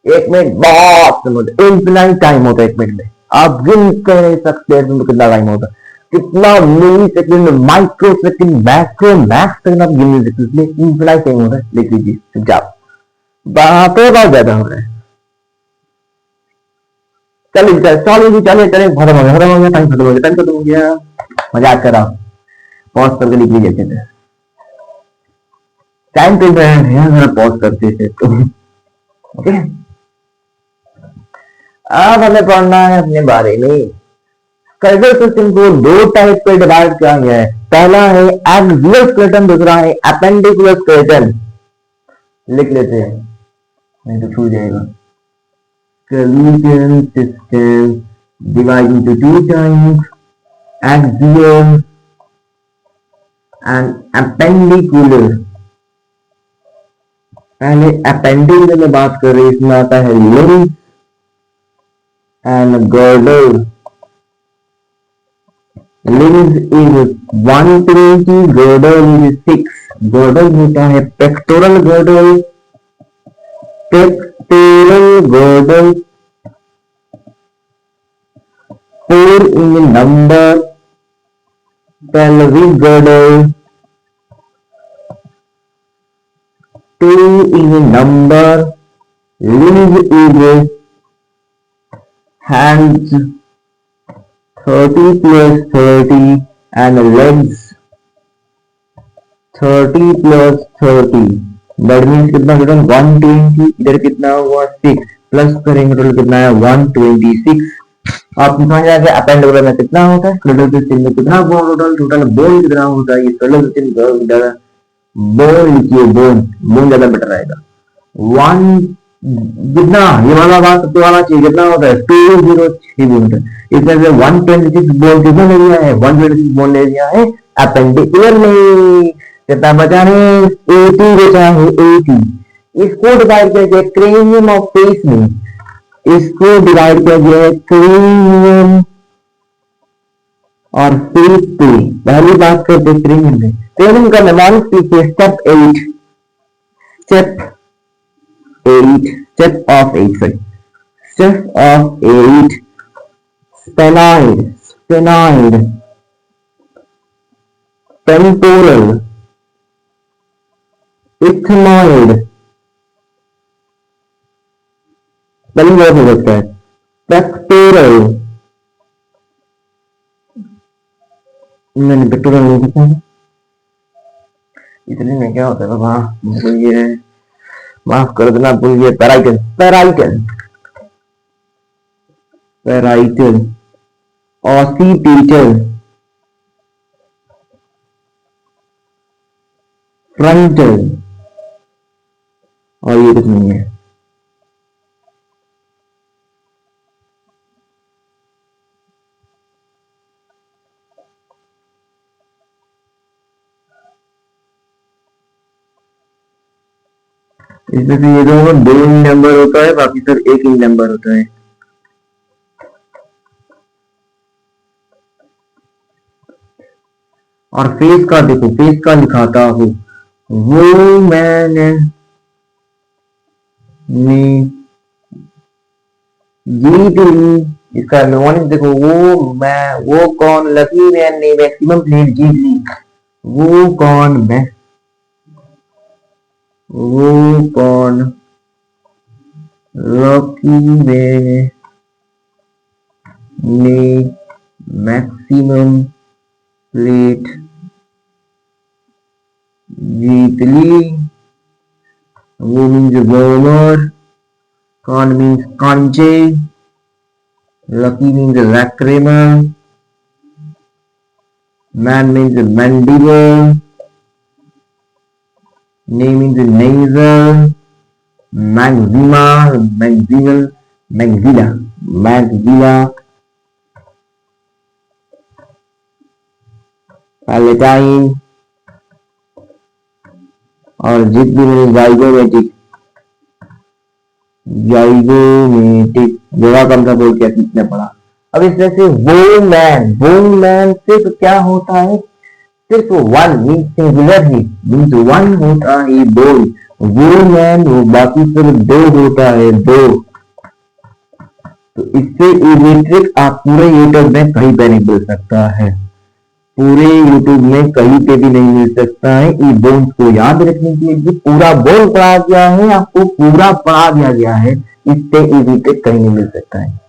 1 मिनट बहुत इन्फिनाइट टाइम होता है 1 मिनट में। आप गिन कर नहीं सकते इसमें कितना टाइम होता है, कितना millisecond, microsecond, macro max second आप गिन नहीं सकते, इसलिए इन्फिनाइट टाइम होता है। लिख लीजिए चुपचाप, बातें बहुत ज्यादा हो रहा है। चलिए चलिए चलिए चलिए, खत्म हो गया, खत्म हो गया, टाइम खत्म हो गया, टाइम खत्म हो गया। मजाक कर रहा हूँ, पॉज करके लिख लीजिए अच्छे से। टाइम चल रहा है, जरा पॉज करते थे तो ओके। अब हमें पढ़ना है अपने बारे में। स्केलेटल सिस्टम को 2 टाइप पे डिवाइड किया गया है। पहला है एक्सियल स्केलेटन, दूसरा है एपेंडिकुलर स्केलेटन। लिख लेते हैं, नहीं तो छूट जाएगा। Skeleton system divided into 2 types, axial and appendicular। पहले अपेंडिकुलर में बात कर रहे हैं, इसमें आता है limb and girdle. Limbs is 120, girdle is 6। Girdle होता है pectoral girdle, pectoral girdle 4 in number, pelvic girdle 2 in number, limbs is hands 30 plus 30 and legs 30 plus 30। That means कितना टोटल 120, इधर कितना हुआ 6, प्लस करेंगे टोटल कितना है 126। आप समझ आ गया अपेंडिकुलर में कितना होता है, स्केलेटल सिस्टम में कितना बोन टोटल, टोटल बोन कितना होता है। ये स्केलेटल सिस्टम बोन लिखिए, बोन बोन ज्यादा बेटर रहेगा। 1 कितना, ये वाला बात सबसे वाला चाहिए, कितना होता है 206 बोन होता है। इसमें से 126 बोन कितना ले लिया है, 126 बोन ले लिया है अपेंडिकुलर में। कितना बचा है 80 बचा है 80। इसको डिवाइड करके क्रेनियम ऑफ फेस में, इसको डिवाइड किया गया है क्रेनियम और फेस पे। पहली बात करते क्रेनियम में, क्रेनियम का निर्माण कीजिए step 8, step 8, step of 8 sorry, step of 8। Sphenoid, sphenoid, temporal, ethmoid, spelling बहुत हो सकता है, पेक्टोरल, मैंने पेक्टोरल नहीं लिखा है, इतने में क्या होता है बाबा, भूलिए, माफ कर देना, भूलिए। Parietal, parietal, parietal, occipital, frontal, और ये कुछ नहीं है। इसमें से ये दो इंच नंबर होता है, बाकी सर एक इंच नंबर होता है। और फेस का देखो, फेस का लिखाता हूँ, वो मैंने जीत ली। इसका नोनिक देखो, वो कौन लकी मैन ने मैक्सिमम प्लेट जीत ली। वो कौन लकी मैन ने मैक्सिमम प्लेट जीत ली। वो मीन्स बॉलर, कौन मीन्स कांचे, lucky means lacrimal, man means mandible, name means nasal, maxilla, palatine, और जिप भी मीन्स जाइगोमेटिक। जगह कम था बोल के कितने पड़ा। अब इस तरह से वो मैन सिर्फ क्या होता है, सिर्फ वन मीन्स सिंगुलर ही, मीन्स वन होता है बोल। वो मैन, वो बाकी सिर्फ दो होता है, दो। तो इससे इलेक्ट्रिक आप पूरे यूट्यूब में कहीं पे नहीं मिल सकता है, पूरे यूट्यूब में कहीं पे भी नहीं मिल सकता है। ई बोन्स को याद रखने के लिए पूरा बोल पढ़ा गया है, आपको पूरा पढ़ा दिया गया है, इससे इलेक्ट्रिक कहीं नहीं मिल सकता है।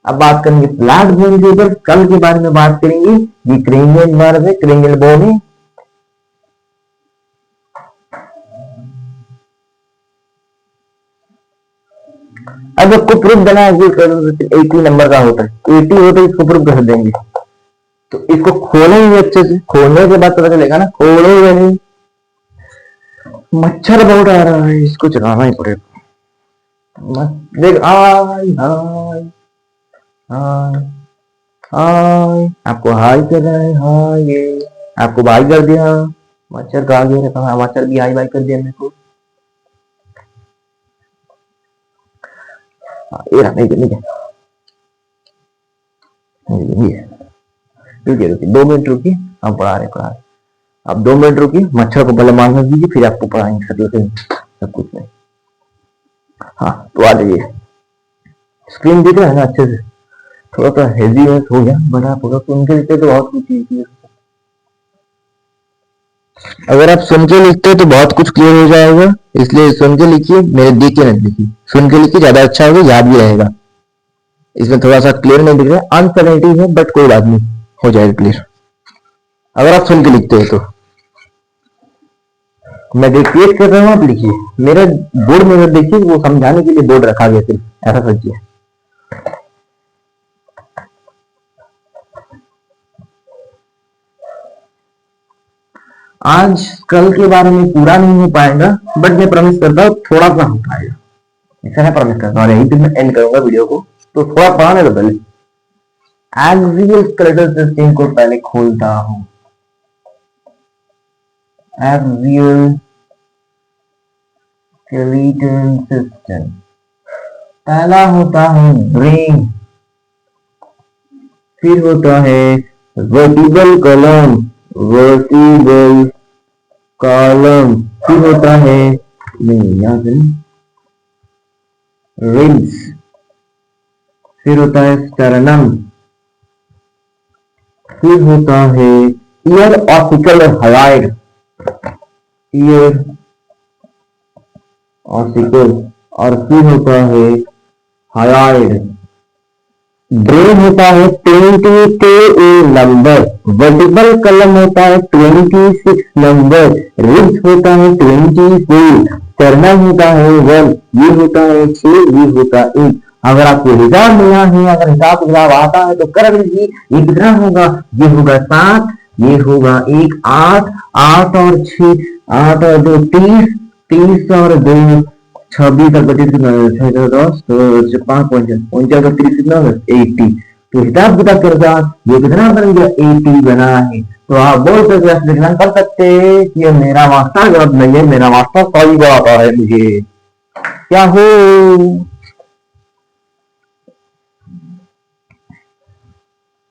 अब बात करेंगे फ्लैट बोन के ऊपर, कल के बारे में बात करेंगे। ये क्रेनियल नर्व है, क्रेनियल बोन है। अब आपको प्रूफ देना है, 80 नंबर का होता है, 80 होता है, इसको प्रूफ कर देंगे। तो इसको खोलेंगे अच्छे से, खोलने के बाद पता चलेगा ना, खोलेंगे नहीं। मच्छर बहुत आ रहा है, इसको चलाना ही पड़ेगा। देख हाय हाय हाय हाय, आपको हाय कर रहा है, हाय, आपको बाय कर दिया। मच्छर कहा गया, कहा मच्छर भी हाय बाय कर दिया मेरे को। ये रहा, नहीं रुकिए 2 मिनट रुकिए, हम पढ़ा रहे। अब 2 मिनट रुकिए, मच्छर को पहले मारने दीजिए, फिर आपको पढ़ाएंगे सब कुछ नहीं। हाँ तो आ जाइए, स्क्रीन दिख रहा है ना अच्छे से। थोड़ा सा हेवी हो गया, बट आप सुन के लिखते तो बहुत कुछ है। अगर आप सुन के लिखते तो बहुत कुछ क्लियर हो जाएगा, इसलिए सुन के लिखिए, मेरे देख के नहीं लिखिए, सुन के लिखिए, ज्यादा अच्छा होगा, याद भी रहेगा। इसमें थोड़ा सा क्लियर नहीं दिख रहा है, अनसर्टेनिटी है, बट कोई बात नहीं, हो जाएगा क्लियर अगर आप सुन के लिखते हो तो। मैं डिक्टेट कर रहा हूँ, आप लिखिए। मेरे बोर्ड में देखिए, वो समझाने के लिए बोर्ड रखा गया, सिर्फ ऐसा सोचिए। आज कल के बारे में पूरा नहीं हो पाएगा, बट मैं प्रॉमिस करता हूँ थोड़ा सा हो पाएगा, ऐसा मैं प्रॉमिस करता हूँ। यही पे मैं एंड करूंगा वीडियो को, तो थोड़ा पढ़ाने दो पहले। एक्सियल स्केलेटल सिस्टम को पहले खोलता हूँ। एक्सियल स्केलेटल सिस्टम पहला होता है ब्रेन, फिर होता है वर्टिब्रल कॉलम, फिर होता है रिब्स, फिर होता है स्टर्नम, फिर होता है year ossicle hyoid, year ossicle, और फिर होता है हायोइड। ब्रेन होता है 22 नंबर, वर्टिब्रल कॉलम होता है 26 नंबर, रिब्स होता है 24, स्टर्नम होता है 1, ये होता है 6, ये होता है 1। अगर आपको हिसाब मिला है, अगर हिसाब आता है तो कर लीजिए। ये कितना होगा, ये होगा 7, ये होगा 1 8, 8 और 6, 8 और 2 30, 30 और 2 26 और 25 कितना 10 तो 5 50 30 कितना 80। तो हिसाब किताब के साथ ये कितना बन गया, 80 बना है। तो आप बोल सकते कर सकते कि ये मेरा मास्टर गलत नहीं है, मेरा मास्टर सही बताता है मुझे। Yahoo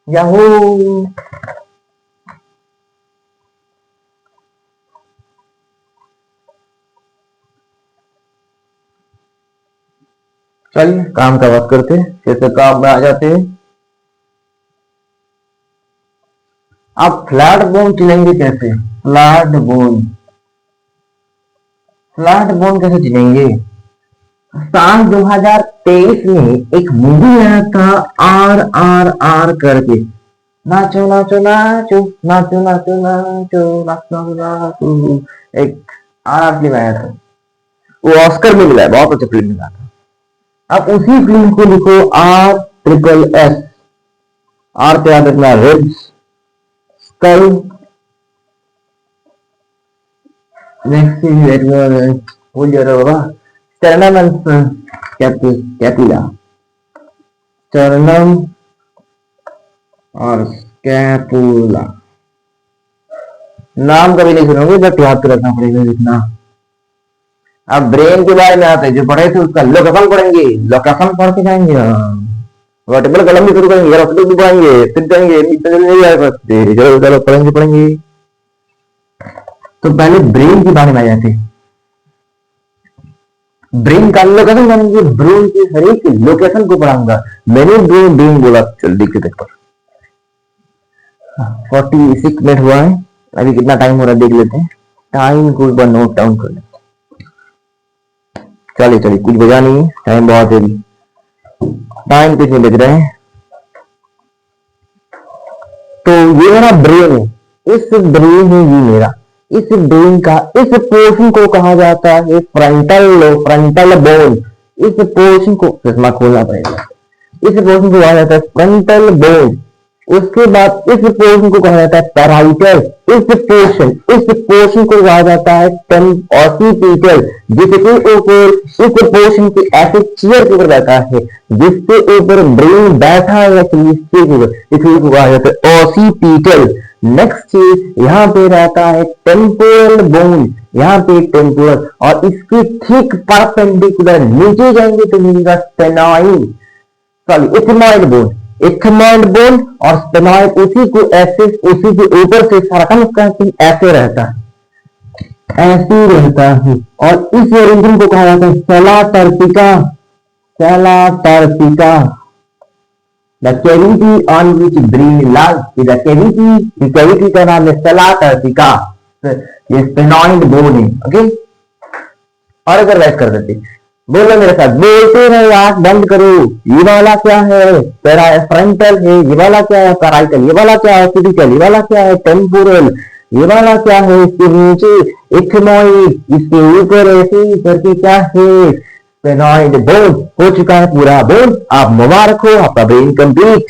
Yahoo. चलिए काम का बात करते हैं, कैसे काम में आ जाते हैं। आप फ्लैट बोन चुनेंगे कैसे? फ्लैट बोन कैसे चुनेंगे? साल 2023 में एक मूवी आया था RRR करके, नाचो नाचो नाचो नाचो नाचो नाचो नाचो नाचो, एक RRR फिल्म आया था, वो ऑस्कर में मिला है, बहुत अच्छा फिल्म मिला था। अब उसी फिल्म को लिखो RSSS, आर पे याद रखना रिब्स, स्कल, नेक्स्ट हो जा रहा बाबा, स्टेरनम कैपिला, स्टेरनम और स्कैपुला। नाम कभी नहीं सुनोगे बट याद तो रखना पड़ेगा जितना। अब ब्रेन के बारे में आते हैं, जो पढ़े थे उसका लोकेशन पढ़ेंगे, लोकेशन पढ़ के जाएंगे, वर्टिकल कलम भी शुरू करेंगे, ग्राफिकल भी पढ़ेंगे, फिर जाएंगे चलो चलो पढ़ेंगे। तो पहले ब्रेन के बारे में आ जाते हैं। ब्रेन का लोकेशन जानेंगे, ब्रेन की हर एक लोकेशन को पढ़ाऊंगा। मैंने ब्रेन बोला, चल देख के देखो 46 मिनट हुआ है, अभी कितना टाइम हो रहा है देख लेते हैं। टाइम को एक बार नोट डाउन कर लेते। चलिए कुछ बजा नहीं है, टाइम बहुत है, टाइम कुछ नहीं बज रहा है। तो ये मेरा ब्रेन है, इस ब्रेन है ये मेरा, इस ब्रेन का इस पोर्शन को कहा जाता है फ्रंटल बोन। इस पोर्शन को चश्मा खोलना पड़ेगा, इस पोर्शन को कहा जाता है फ्रंटल बोन। उसके बाद इस पोर्शन को कहा जाता है पैराइटल, इस पोर्शन को कहा जाता है ऑसिपिटल, जिसके ऊपर इस पोर्शन के ऐसे चेयर के ऊपर बैठा है जिसके ऊपर ब्रेन बैठा है, इसलिए को कहा जाता है ऑसिपिटल। नेक्स्ट चीज यहाँ पे रहता है टेम्पोरल बोन, यहाँ पे टेम्पोरल, और इसके ठीक परपेंडिकुलर नीचे जाएंगे तो मिलेगा sphenoid, sorry ethmoid bone. Ethmoid bone और स्पेनॉइड उसी के ऊपर से सर्कमस्टेंस ऐसे रहता है, ऐसे रहता है। और इस रीजन को कहा जाता है sella turcica. The cavity on which brain lies, the cavity का नाम है सेला टर्पिका, ये स्पेनॉइड बोन है। ओके, और अगर वैसे कर देते, बोलो मेरे साथ, बोलते रहे, आंख बंद करो। ये वाला क्या है? फ्रंटल है। ये वाला क्या है? पैराइटल। ये वाला क्या है? ऑसिपिटल। ये वाला क्या है? टेम्पोरल। ये वाला क्या है? इसके नीचे इथमॉइड, इसके ऊपर ऐसे करके क्या है? स्पेनॉइड बोन। हो चुका है पूरा बोन। आप मुबारक हो, आपका ब्रेन कंप्लीट।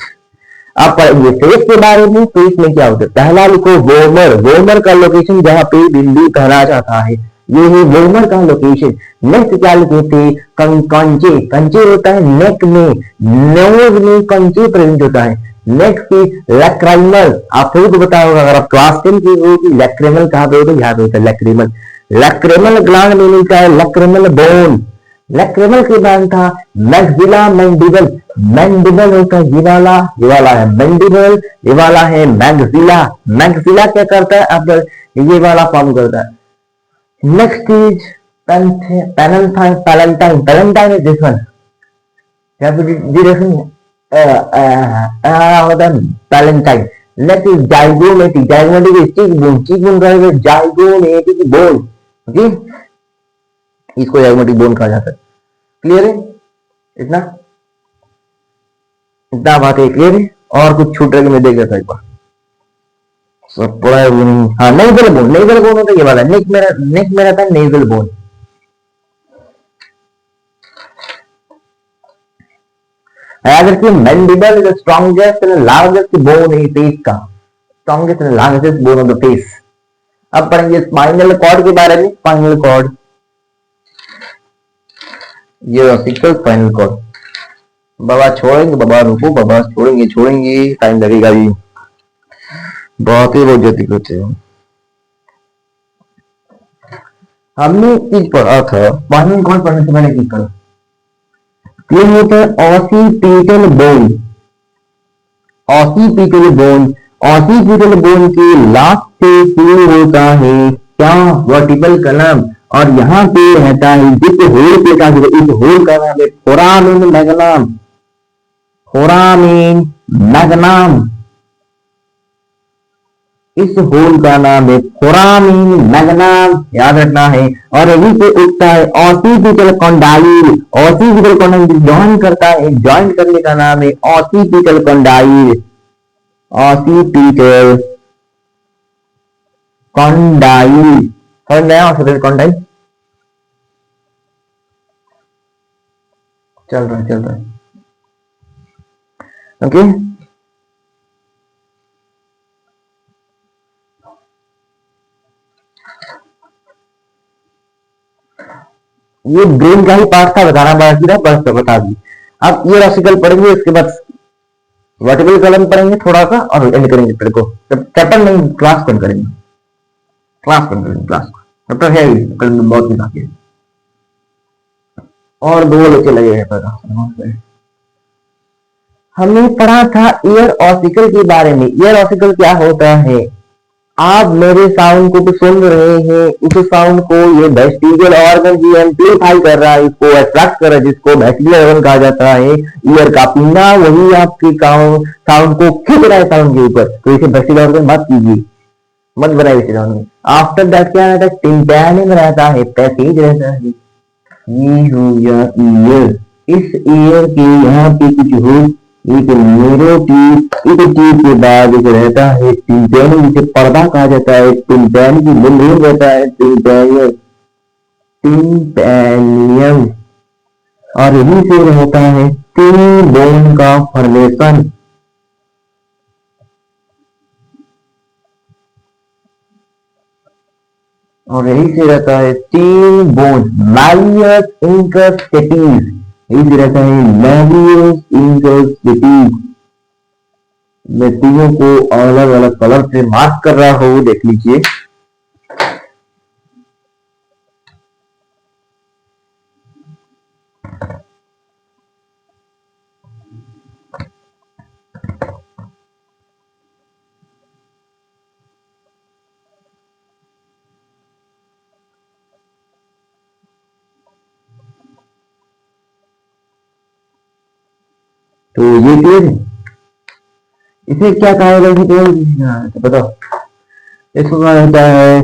आप पढ़ेंगे फेस के बारे में। फेस में क्या होता है? पहला लिखो वोमर का लोकेशन, जहां पे बिंदु कहना जाता है, ये है वोमर का लोकेशन। नेक्स्ट क्या लिखे थे? कंचे होता है नेक में, नोज में कंचे प्रेजेंट होता है। नेक्स्ट लैक्रिमल, आप सभी को पता होगा, अगर आप क्लास 10 की हो कि लैक्रिमल कहाँ पे होता है, यहाँ पे होता है लैक्रिमल। लैक्रिमल ग्लैंड में मिलता है लैक्रिमल बोन। लैक्रिमल के बाद था मैक्सिला मैंडिबल। मैंडिबल होता है ये वाला है मैंडिबल, ये वाला है मैक्सिला। मैक्सिला क्या करता है? अब ये वाला फॉर्म करता है। Next is Palantine is this one. होता है Palantine. Next is Zygomatic. Zygomatic is cheekbone. Cheekbone का है Zygomatic bone. Okay? इसको Zygomatic bone कहा जाता है। क्लियर है? इतना बात है, क्लियर है? और कुछ छूट रहा मैं देख रहा था एक बार, सब पढ़ा है वो नहीं। हाँ, नेजल बोन होता है ये वाला, नेक मेरा था नेजल बोन। याद रखिए, mandible is the strongest and largest bone in face का, strongest and largest bone of the face. अब पढ़ेंगे स्पाइनल कॉर्ड के बारे में। स्पाइनल कॉर्ड, ये सिक्स स्पाइनल कॉर्ड। बाबा छोड़ेंगे, बाबा रुको, बाबा छोड़ेंगे, टाइम लगेगा जी, बहुत ही बहुत जल्दी करते हो। हमने चीज पढ़ा था पानी कौन पढ़ने से मैंने चीज पढ़ा। ये होता है occipital bone. Occipital bone, occipital bone के लास्ट से शुरू होता है क्या, वर्टिकल कलम। और यहाँ पे रहता है जिस होल पे का, इस होल का नाम है फोरामिन मैग्नम। फोरामिन मैग्नम, इस होल का नाम है फोरामिन मैग्नम, याद रखना है। और यहीं से उठता है occipital condyle. Occipital condyle join करता है, ज्वाइन करने का नाम है ऑसीपिटल कॉन्डाइल। ऑसीपिटल कॉन्डाइल, समझ में आया ऑसीपिटल कॉन्डाइल। चल रहा है ओके। ये ब्रेन का ही पार्ट था, बताना बाकी था, बस बता दी। अब ये रसिकल पढ़ेंगे, उसके बाद वर्टिकल कलम पढ़ेंगे थोड़ा सा और एंड करेंगे फिर को। चैप्टर नहीं, क्लास बंद करेंगे, क्लास बंद करेंगे। क्लास चैप्टर है ही, कल में बहुत दिन बाकी है और 2 लेक्चर लगे हैं पर। हमने पढ़ा था ईयर ऑसिकल के बारे में। ईयर ऑसिकल क्या होता है, आप मेरे साउंड को तो सुन रहे हैं, उस साउंड को ये वेस्टिजियल ऑर्गन ही एम्पलीफाई कर रहा है, इसको अट्रैक्ट कर रहा है, जिसको वेस्टिजियल ऑर्गन कहा जाता है। ईयर का पिंडा वही आपके साउंड को खींच रहा है साउंड के ऊपर, तो इसे वेस्टिजियल ऑर्गन मत कीजिए, मत बनाए वेस्टिजियल ऑर्गन। आफ्टर दैट क्या रहता है, टिम्पैनियम रहता है, पैसेज रहता है। ये हो गया ईयर। इस ईयर के यहाँ पे कुछ हो, एक न्यूरो ट्यूब, एक ट्यूब के बाद एक रहता है टिम्पैनियम, जिसे पर्दा कहा जाता है। टिम्पैनियम की मेम्ब्रेन रहता है टिम्पैनियम, टिम्पैनियम। और यही से होता है टिम बोन का फॉर्मेशन। और यही से रहता है टिम बोन, मैलियस इंकस्टेटिस। यही से रहता है मैलियस इंकस्टेटिस। मैं तीनों को अलग अलग कलर से मार्क कर रहा हूं, देख लीजिए। तो ये क्लियर है। इसे क्या कहा जाता है, तो बताओ। इसको कहा जाता है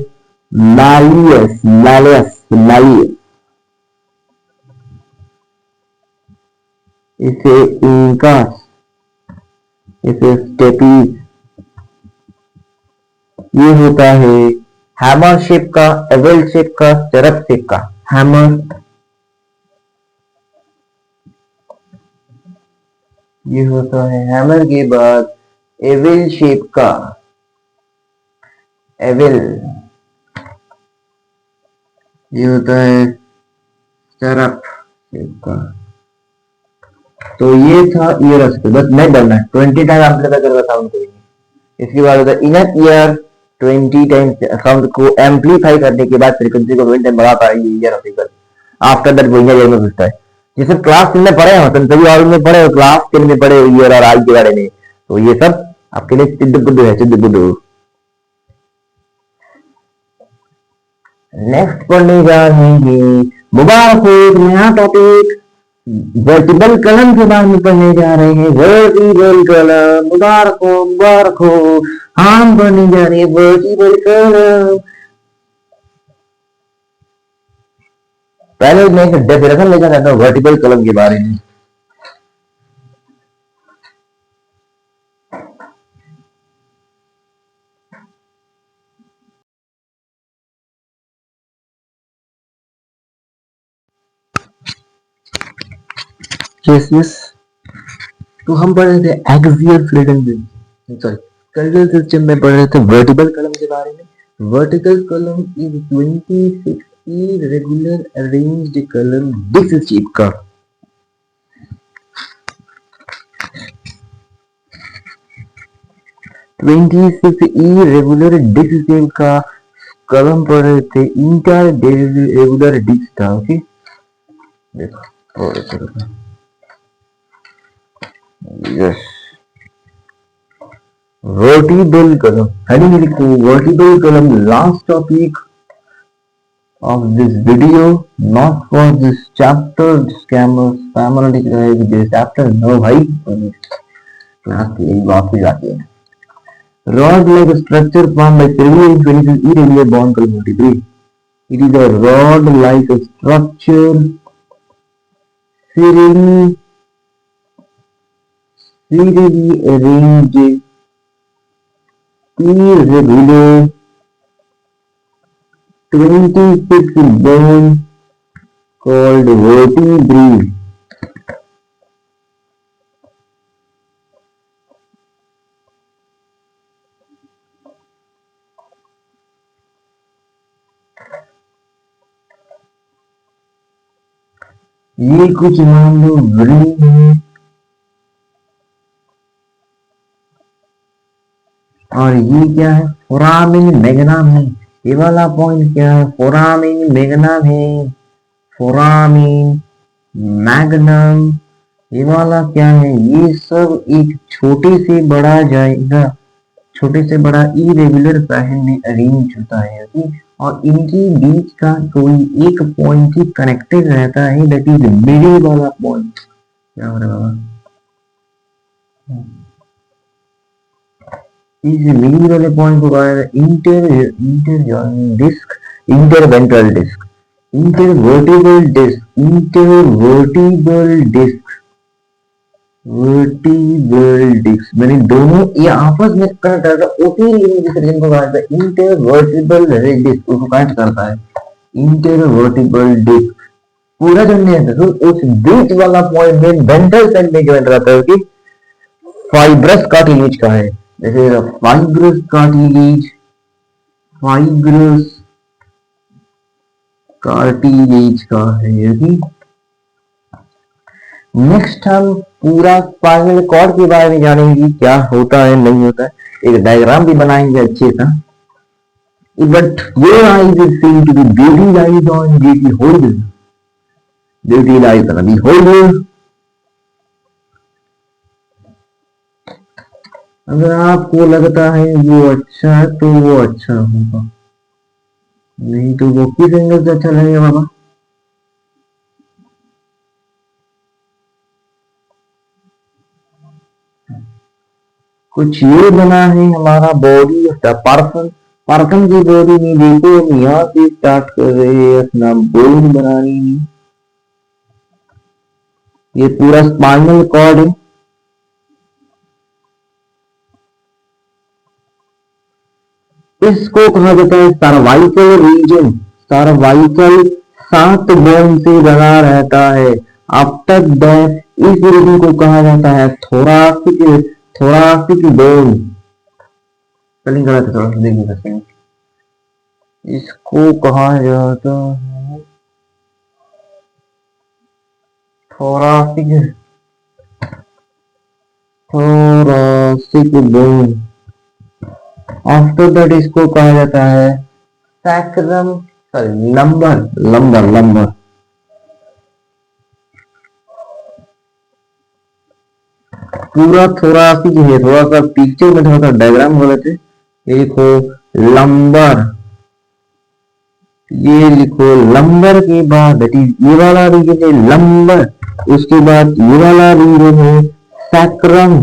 मैलियस, मैलियस, मैलियस। इसे इंकस, इसे स्टेपीज। ये होता है हैमर शेप का, एवल शेप का, स्टरप शेप का। हैमर, ये होता है हैमर के बाद एवल शेप का, एवल। ये होता है स्टरप शेप का। तो ये था ईयर ऑफ, बस नहीं डरना है, 20 टाइम आप लगा कर साउंड करेंगे। इसके बाद होता है इनर ईयर, 20 टाइम साउंड को एम्पलीफाई करने के बाद फ्रीक्वेंसी को 20 टाइम बढ़ा पाएगी ईयर ऑफ। आफ्टर दैट वो ईयर में घुसता है। जैसे क्लास 10 में पढ़े हो, तो सभी और में पढ़े हो, क्लास 10 में पढ़े हो ईयर और आई के बारे में, तो ये सब आपके लिए सिद्ध बुद्ध है, सिद्ध बुद्ध। नेक्स्ट पढ़ने जा रहे हैं, मुबारक हो, नया टॉपिक वर्टिकल कलम के बारे में पढ़ने जा रहे हैं। वर्टिकल कलम, मुबारक हो, मुबारक हो। हम पढ़ने जा रहे हैं वर्टिकल कलम। पहले मैं एक डेफिनेशन लेकर आता हूँ वर्टिकल कलम के बारे में। यस यस, तो हम पढ़ रहे थे axial freedom, sorry kernel system में पढ़ रहे थे वर्टिकल कलम के बारे में। वर्टिकल कलम इज 26 irregular arranged कलम डिस्क शेप का। 26 irregular डिस्क शेप का कलम पढ़ रहे थे, इंटर रेगुलर डिस्क था। ओके देखो यस, वर्टिबल कलम, हेडिंग लिखो वर्टिबल कलम, last topic of this video, not for this chapter. Scammer लिख रहा है कि this chapter no भाई, क्लास की वापस आती है। Rod like structure formed by trivial infinitive irregular bond column 43. It is a rod like structure serially arranged irregular 26 bone called vertebrae. ये कुछ मान लो ग्रीन है और ये क्या है, फोरामिन मैग्नम है। ये वाला पॉइंट क्या है, फोरामिन मैग्नम है, फोरामिन मैग्नम। ये वाला क्या है, ये सब एक छोटे से बड़ा जाएगा, छोटे से बड़ा इरेगुलर पैटर्न में अरेंज होता है। ओके, और इनके बीच का कोई एक पॉइंट ही कनेक्टेड रहता है, दैट इज मिडिल वाला पॉइंट। क्या हो रहा है, इस मिडिल वाले पॉइंट को कहा जाता है inter disc, intervertebral disc, intervertebral disc, intervertebral disc, vertebral disc. मैंने दोनों ये आपस में कनेक्ट करता है, उसी रीजन को कहा जाता है इंटरवर्टिबल डिस्क, उसको कनेक्ट करता है इंटरवर्टिबल डिस्क। पूरा जो नहीं है तो उस बीच वाला पॉइंट में वेंट्रल साइड में ज्वाइन रहता है कि फाइब्रस कार्टिलेज का है, जैसे फाइब्रस कार्टिलेज, फाइब्रस कार्टिलेज का है। नेक्स्ट हम पूरा स्पाइनल कॉर्ड के बारे में जानेंगे, क्या होता है नहीं होता है, एक डायग्राम भी बनाएंगे अच्छे सा। But your eyes is seen to be beauty lies on beauty holder, beauty lies on the holder। अगर आपको लगता है वो अच्छा है तो वो अच्छा होगा, नहीं तो वो किस एंगल से अच्छा लगेगा बाबा। कुछ ये बना है हमारा body of the person, person की बॉडी में देखो हम यहाँ से स्टार्ट कर रहे हैं अपना बोन बनाने में। ये पूरा स्पाइनल कॉर्ड है, इसको कहा जाता है सर्वाइकल रीजन। सर्वाइकल 7 बोन से बना रहता है। आफ्टर दैट इस रीजन को कहा जाता है थोरासिक, थोरासिक बोन। स्पेलिंग गलत है, थोड़ा सा देखिए सकते हैं। इसको कहा जाता है thoracic, thoracic bone. After that इसको कहा जाता है sacrum, sorry lumbar, lumbar, lumbar. पूरा थोरासिक है, थोड़ा सा पिक्चर में थोड़ा सा डायग्राम गलत है। ये लिखो लंबर, ये लिखो लंबर के बाद दैट इज ये वाला रीजन है लंबर, उसके बाद ये वाला रीजन है सैक्रम।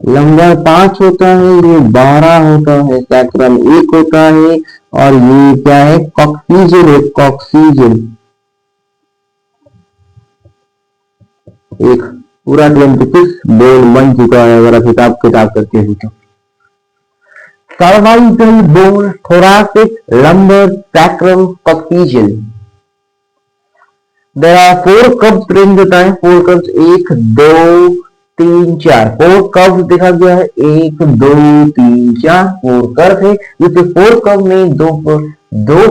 लंबर 5 होता है, ये 12 होता है, सैक्रम 1 होता है, और ये क्या है कॉक्सीजन है, कॉक्सीजन। एक पूरा 26 बोन बन चुका है अगर आप हिसाब किताब करते हो तो। Cervical bone, thoracic, lumbar, sacrum, coccygeal. There are 4 curves present होता है, 4 कर्व्स 1 2 3 4, 4 कर्व देखा गया है, 1 2 3 4 4 कर्व है। इस 4 कर्व में दो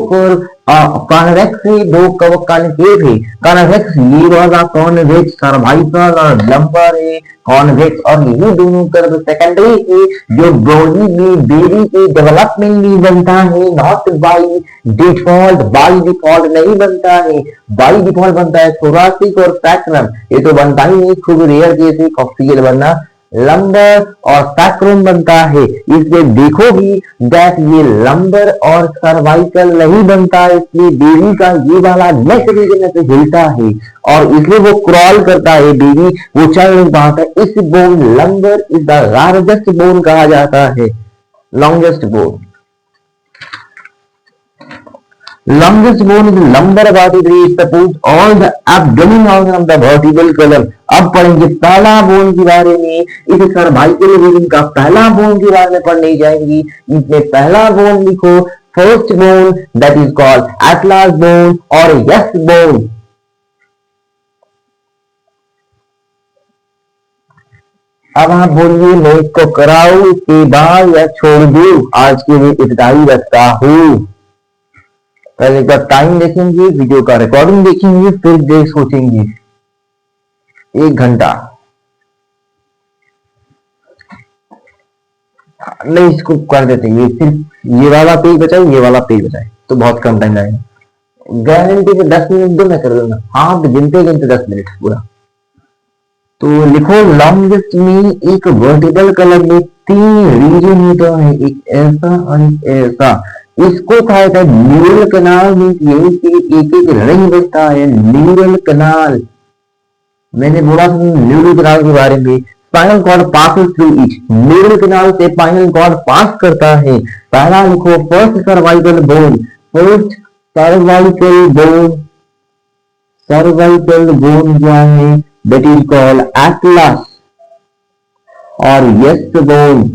कॉन्वेक्स है, दो कॉन्केव है। कॉन्वेक्स ये वाला कॉन्वेक्स सर्वाइकल और लंबर है, कॉन्वेक्स, और ये दोनों कर्व सेकेंडरी है जो बॉडी में बेबी के डेवलपमेंट में बनता है, not by default. By default नहीं बनता है, बाई डिफॉल्ट बनता है थोरासिक और सैक्रम, ये तो बनता ही नहीं, खूब रेयर केस है कॉक्सियल बनना। लंबर और सैक्रम बनता है, इसलिए देखोगी दैट ये लंबर और सर्वाइकल नहीं बनता, इसलिए बेबी का ये वाला नेक रीजन से हिलता है और इसलिए वो क्रॉल करता है बेबी, वो चल नहीं पाता। इस bone lumbar is the largest bone कहा जाता है, longest bone. Longest bone is lumbar vertebrae, supports all the abdomen organ of the vertebral column। अब पढ़ेंगे पहला बोन के बारे में, इस सर्वाइकल रीजन का पहला बोन के बारे में पढ़ने जाएंगी। इसमें पहला बोन लिखो, first bone that is called atlas bone और यस बोन। अब आप बोलिए मैं इसको कराऊं इसके बाद या छोड़ दूं? आज के लिए इतना ही रखता हूं। पहले का टाइम देखेंगे, वीडियो का रिकॉर्डिंग देखेंगे, फिर देख सोचेंगे 1 घंटा। नहीं, इसको कर देते हैं, सिर्फ ये वाला पेज बचाए, ये वाला पेज बचाए तो बहुत कम टाइम लगेगा। गारंटी से 10 मिनट दो, मैं कर दूंगा। हाँ, गिनते गिनते 10 मिनट पूरा। तो लिखो, लॉन्गेस्ट में एक वर्टिकल कलम में 3 रीजन होता है, एक ऐसा और एक ऐसा। इसको कहा जाता है न्यूरल कनाल, मीन्स यही से एक एक रिंग बनता है, न्यूरल कनाल। मैंने बोला था न्यूरल कनाल के बारे में। Spinal cord passes through it, neural canal से स्पाइनल कॉर्ड पास करता है। पहला लिखो, first cervical bone, first cervical bone, cervical bone क्या है? दैट इज कॉल्ड एटलस और यस बोन।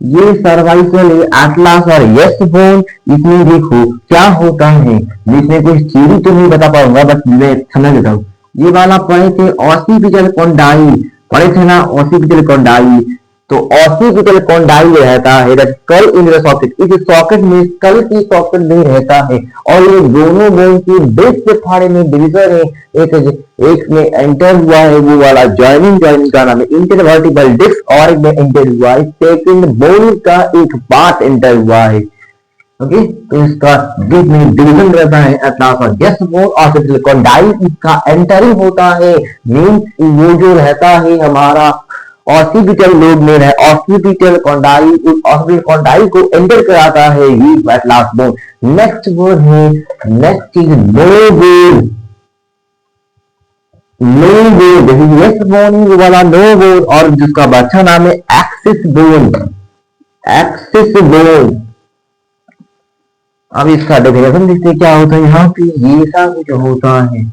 ये सर्वाइकल है, एटलास और यस बोन। इसमें देखो क्या होता है, जिसमें कोई थ्योरी तो नहीं बता पाऊंगा, बस मैं समझ लेता हूँ। ये वाला पढ़े थे ऑसिपिटल कॉन्डाई, पढ़े थे ना ऑसिपिटल कॉन्डाई। तो ऑसिपिटल कॉन्डाई रहता है स्कल इन द सॉकेट, इस सॉकेट में स्कल की सॉकेट में रहता है और ये दोनों बोन की बेस के फाड़े में डिवीजन है, एक में एंटर हुआ है वो वाला जॉइनिंग का नाम है इंटरवर्टिबल डिस्क, और एक में एंटर हुआ है सेकंड बोन का एक पार्ट एंटर हुआ है। ओके, तो इसका बीच में डिवीजन रहता है एटलास और यस बोन। ऑसिपिटल कॉन्डाई इसका एंटरिंग होता है, मींस वो जो रहता है हमारा ऑसिपिटल लोब में है, ऑसिपिटल कॉन्डाई, उस ऑसिपिटल कॉन्डाई को एंटर कराता है ये एटलास बोन। नेक्स्ट बोन है, नेक्स्ट चीज नो बोन, नो बोन, देखिए यस बोन वो वाला नो बोन, और जिसका बच्चा नाम है एक्सिस बोन, एक्सिस बोन। अब इसका डेफिनेशन देखते क्या होता है, यहाँ पे ये ऐसा कुछ होता है।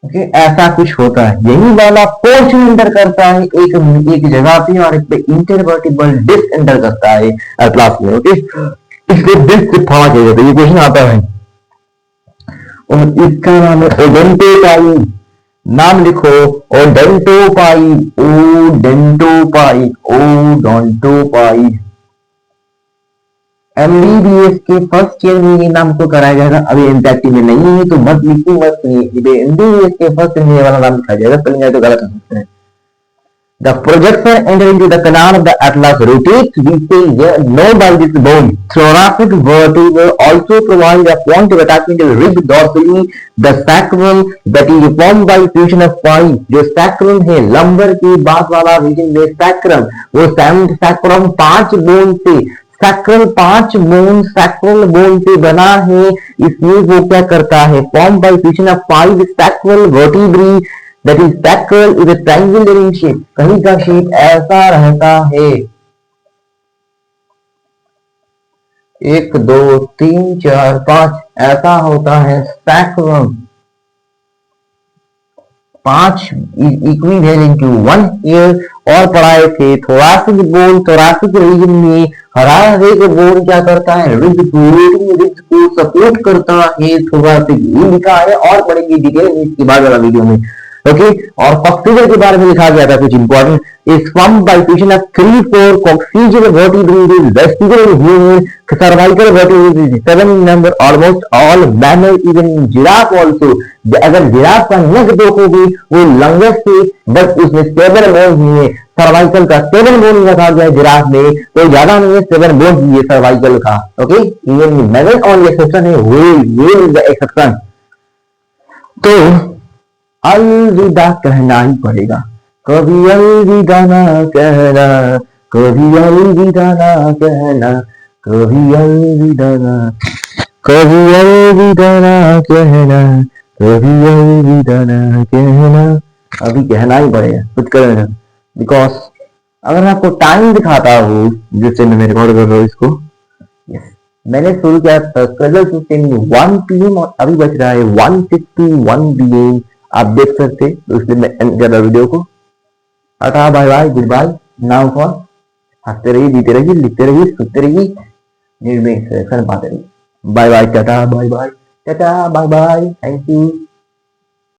ओके, ऐसा कुछ होता है, यही वाला पोर्शन एंटर करता है एक जगह पे और एक पे इंटरवर्टिबल डिस्क एंटर करता है एटलास में। ओके, इसलिए डिस्क फाड़ा किया जाता है, ये क्वेश्चन आता है। और इसका नाम है ओडेंटोपाई, नाम लिखो ओडेंटोपाई, ओडेंटोपाई, ओडेंटोपाई। एमबीबीएस के फर्स्ट ईयर में ये नाम को कराया जाएगा, अभी एनसीईआरटी में नहीं है तो मत लिखो, मत एमबीबीएस के फर्स्ट ईयर वाला नाम लिखा जाएगा, पहले तो गलत हो सकते हैं। The projection entering into the canal of the atlas rotates, we say know by this bone. Thoracic vertebra also provide a point of attachment to the rib dorsally. The sacrum that is formed by fusion of five, जो sacrum है लंबर की बात वाला रीजन में sacrum, वो sacrum 5 बोन से, सैक्रल 5 बोन सैक्रल बोन से बना है, इसलिए वो क्या करता है, form by fusion of 5 sacral vertebrae, that is sacral is a triangular in shape, कहीं का शेप ऐसा रहता है, 1 2 3 4 5 ऐसा होता है सैक्रम। 5 equivalent to 1 year. और पढ़ाए थे थोरासिक बोन, थोरासिक रीजन में हर एक बोन क्या करता है, रिब को सपोर्ट करता है, थोरासिक ये लिखा है और पढ़ेंगे डिटेल में इसके बाद वाला वीडियो में। ओके। और कॉक्सीजन के बारे में लिखा गया था कुछ important, is formed by fusion of 3-4 coccygeal vertebrates, vestibular human, cervical vertebrates 7 in number, almost all mammals, even giraffe also। अगर जिराफ का नेक देखोगे वो लंगेस्ट है, बट उसमें 7 बोन्स नहीं है। सर्वाइकल का 7 बोन रखा गया है जिराफ में, तो ज्यादा नहीं है, 7 बोन्स नहीं है सर्वाइकल का। Okay, even mammal only exception है, व्हेल इज द एक्सेप्शन। तो अलविदा कहना ही पड़ेगा, कभी अलविदा ना कहना, कभी अलविदा ना कहना, कभी अलविदा ना, कभी अलविदा ना कहना, कभी अलविदा ना कहना। अभी कहना ही पड़ेगा, कुछ करेगा, बिकॉज अगर मैं आपको टाइम दिखाता हूँ जिससे मैं रिकॉर्ड कर रहा हूँ इसको, yes, मैंने शुरू किया कल 1 PM और अभी बज रहा है 1:51 PM। आप देख सकते, तो इसलिए मैं एंड कर रहा वीडियो को। Tata bye bye goodbye now for. हंसते रहिए, जीते रहिए, लिखते रहिए, सुनते रहिए, नीड में पाते रहिए। Bye bye, tata bye bye, tata bye bye, thank you.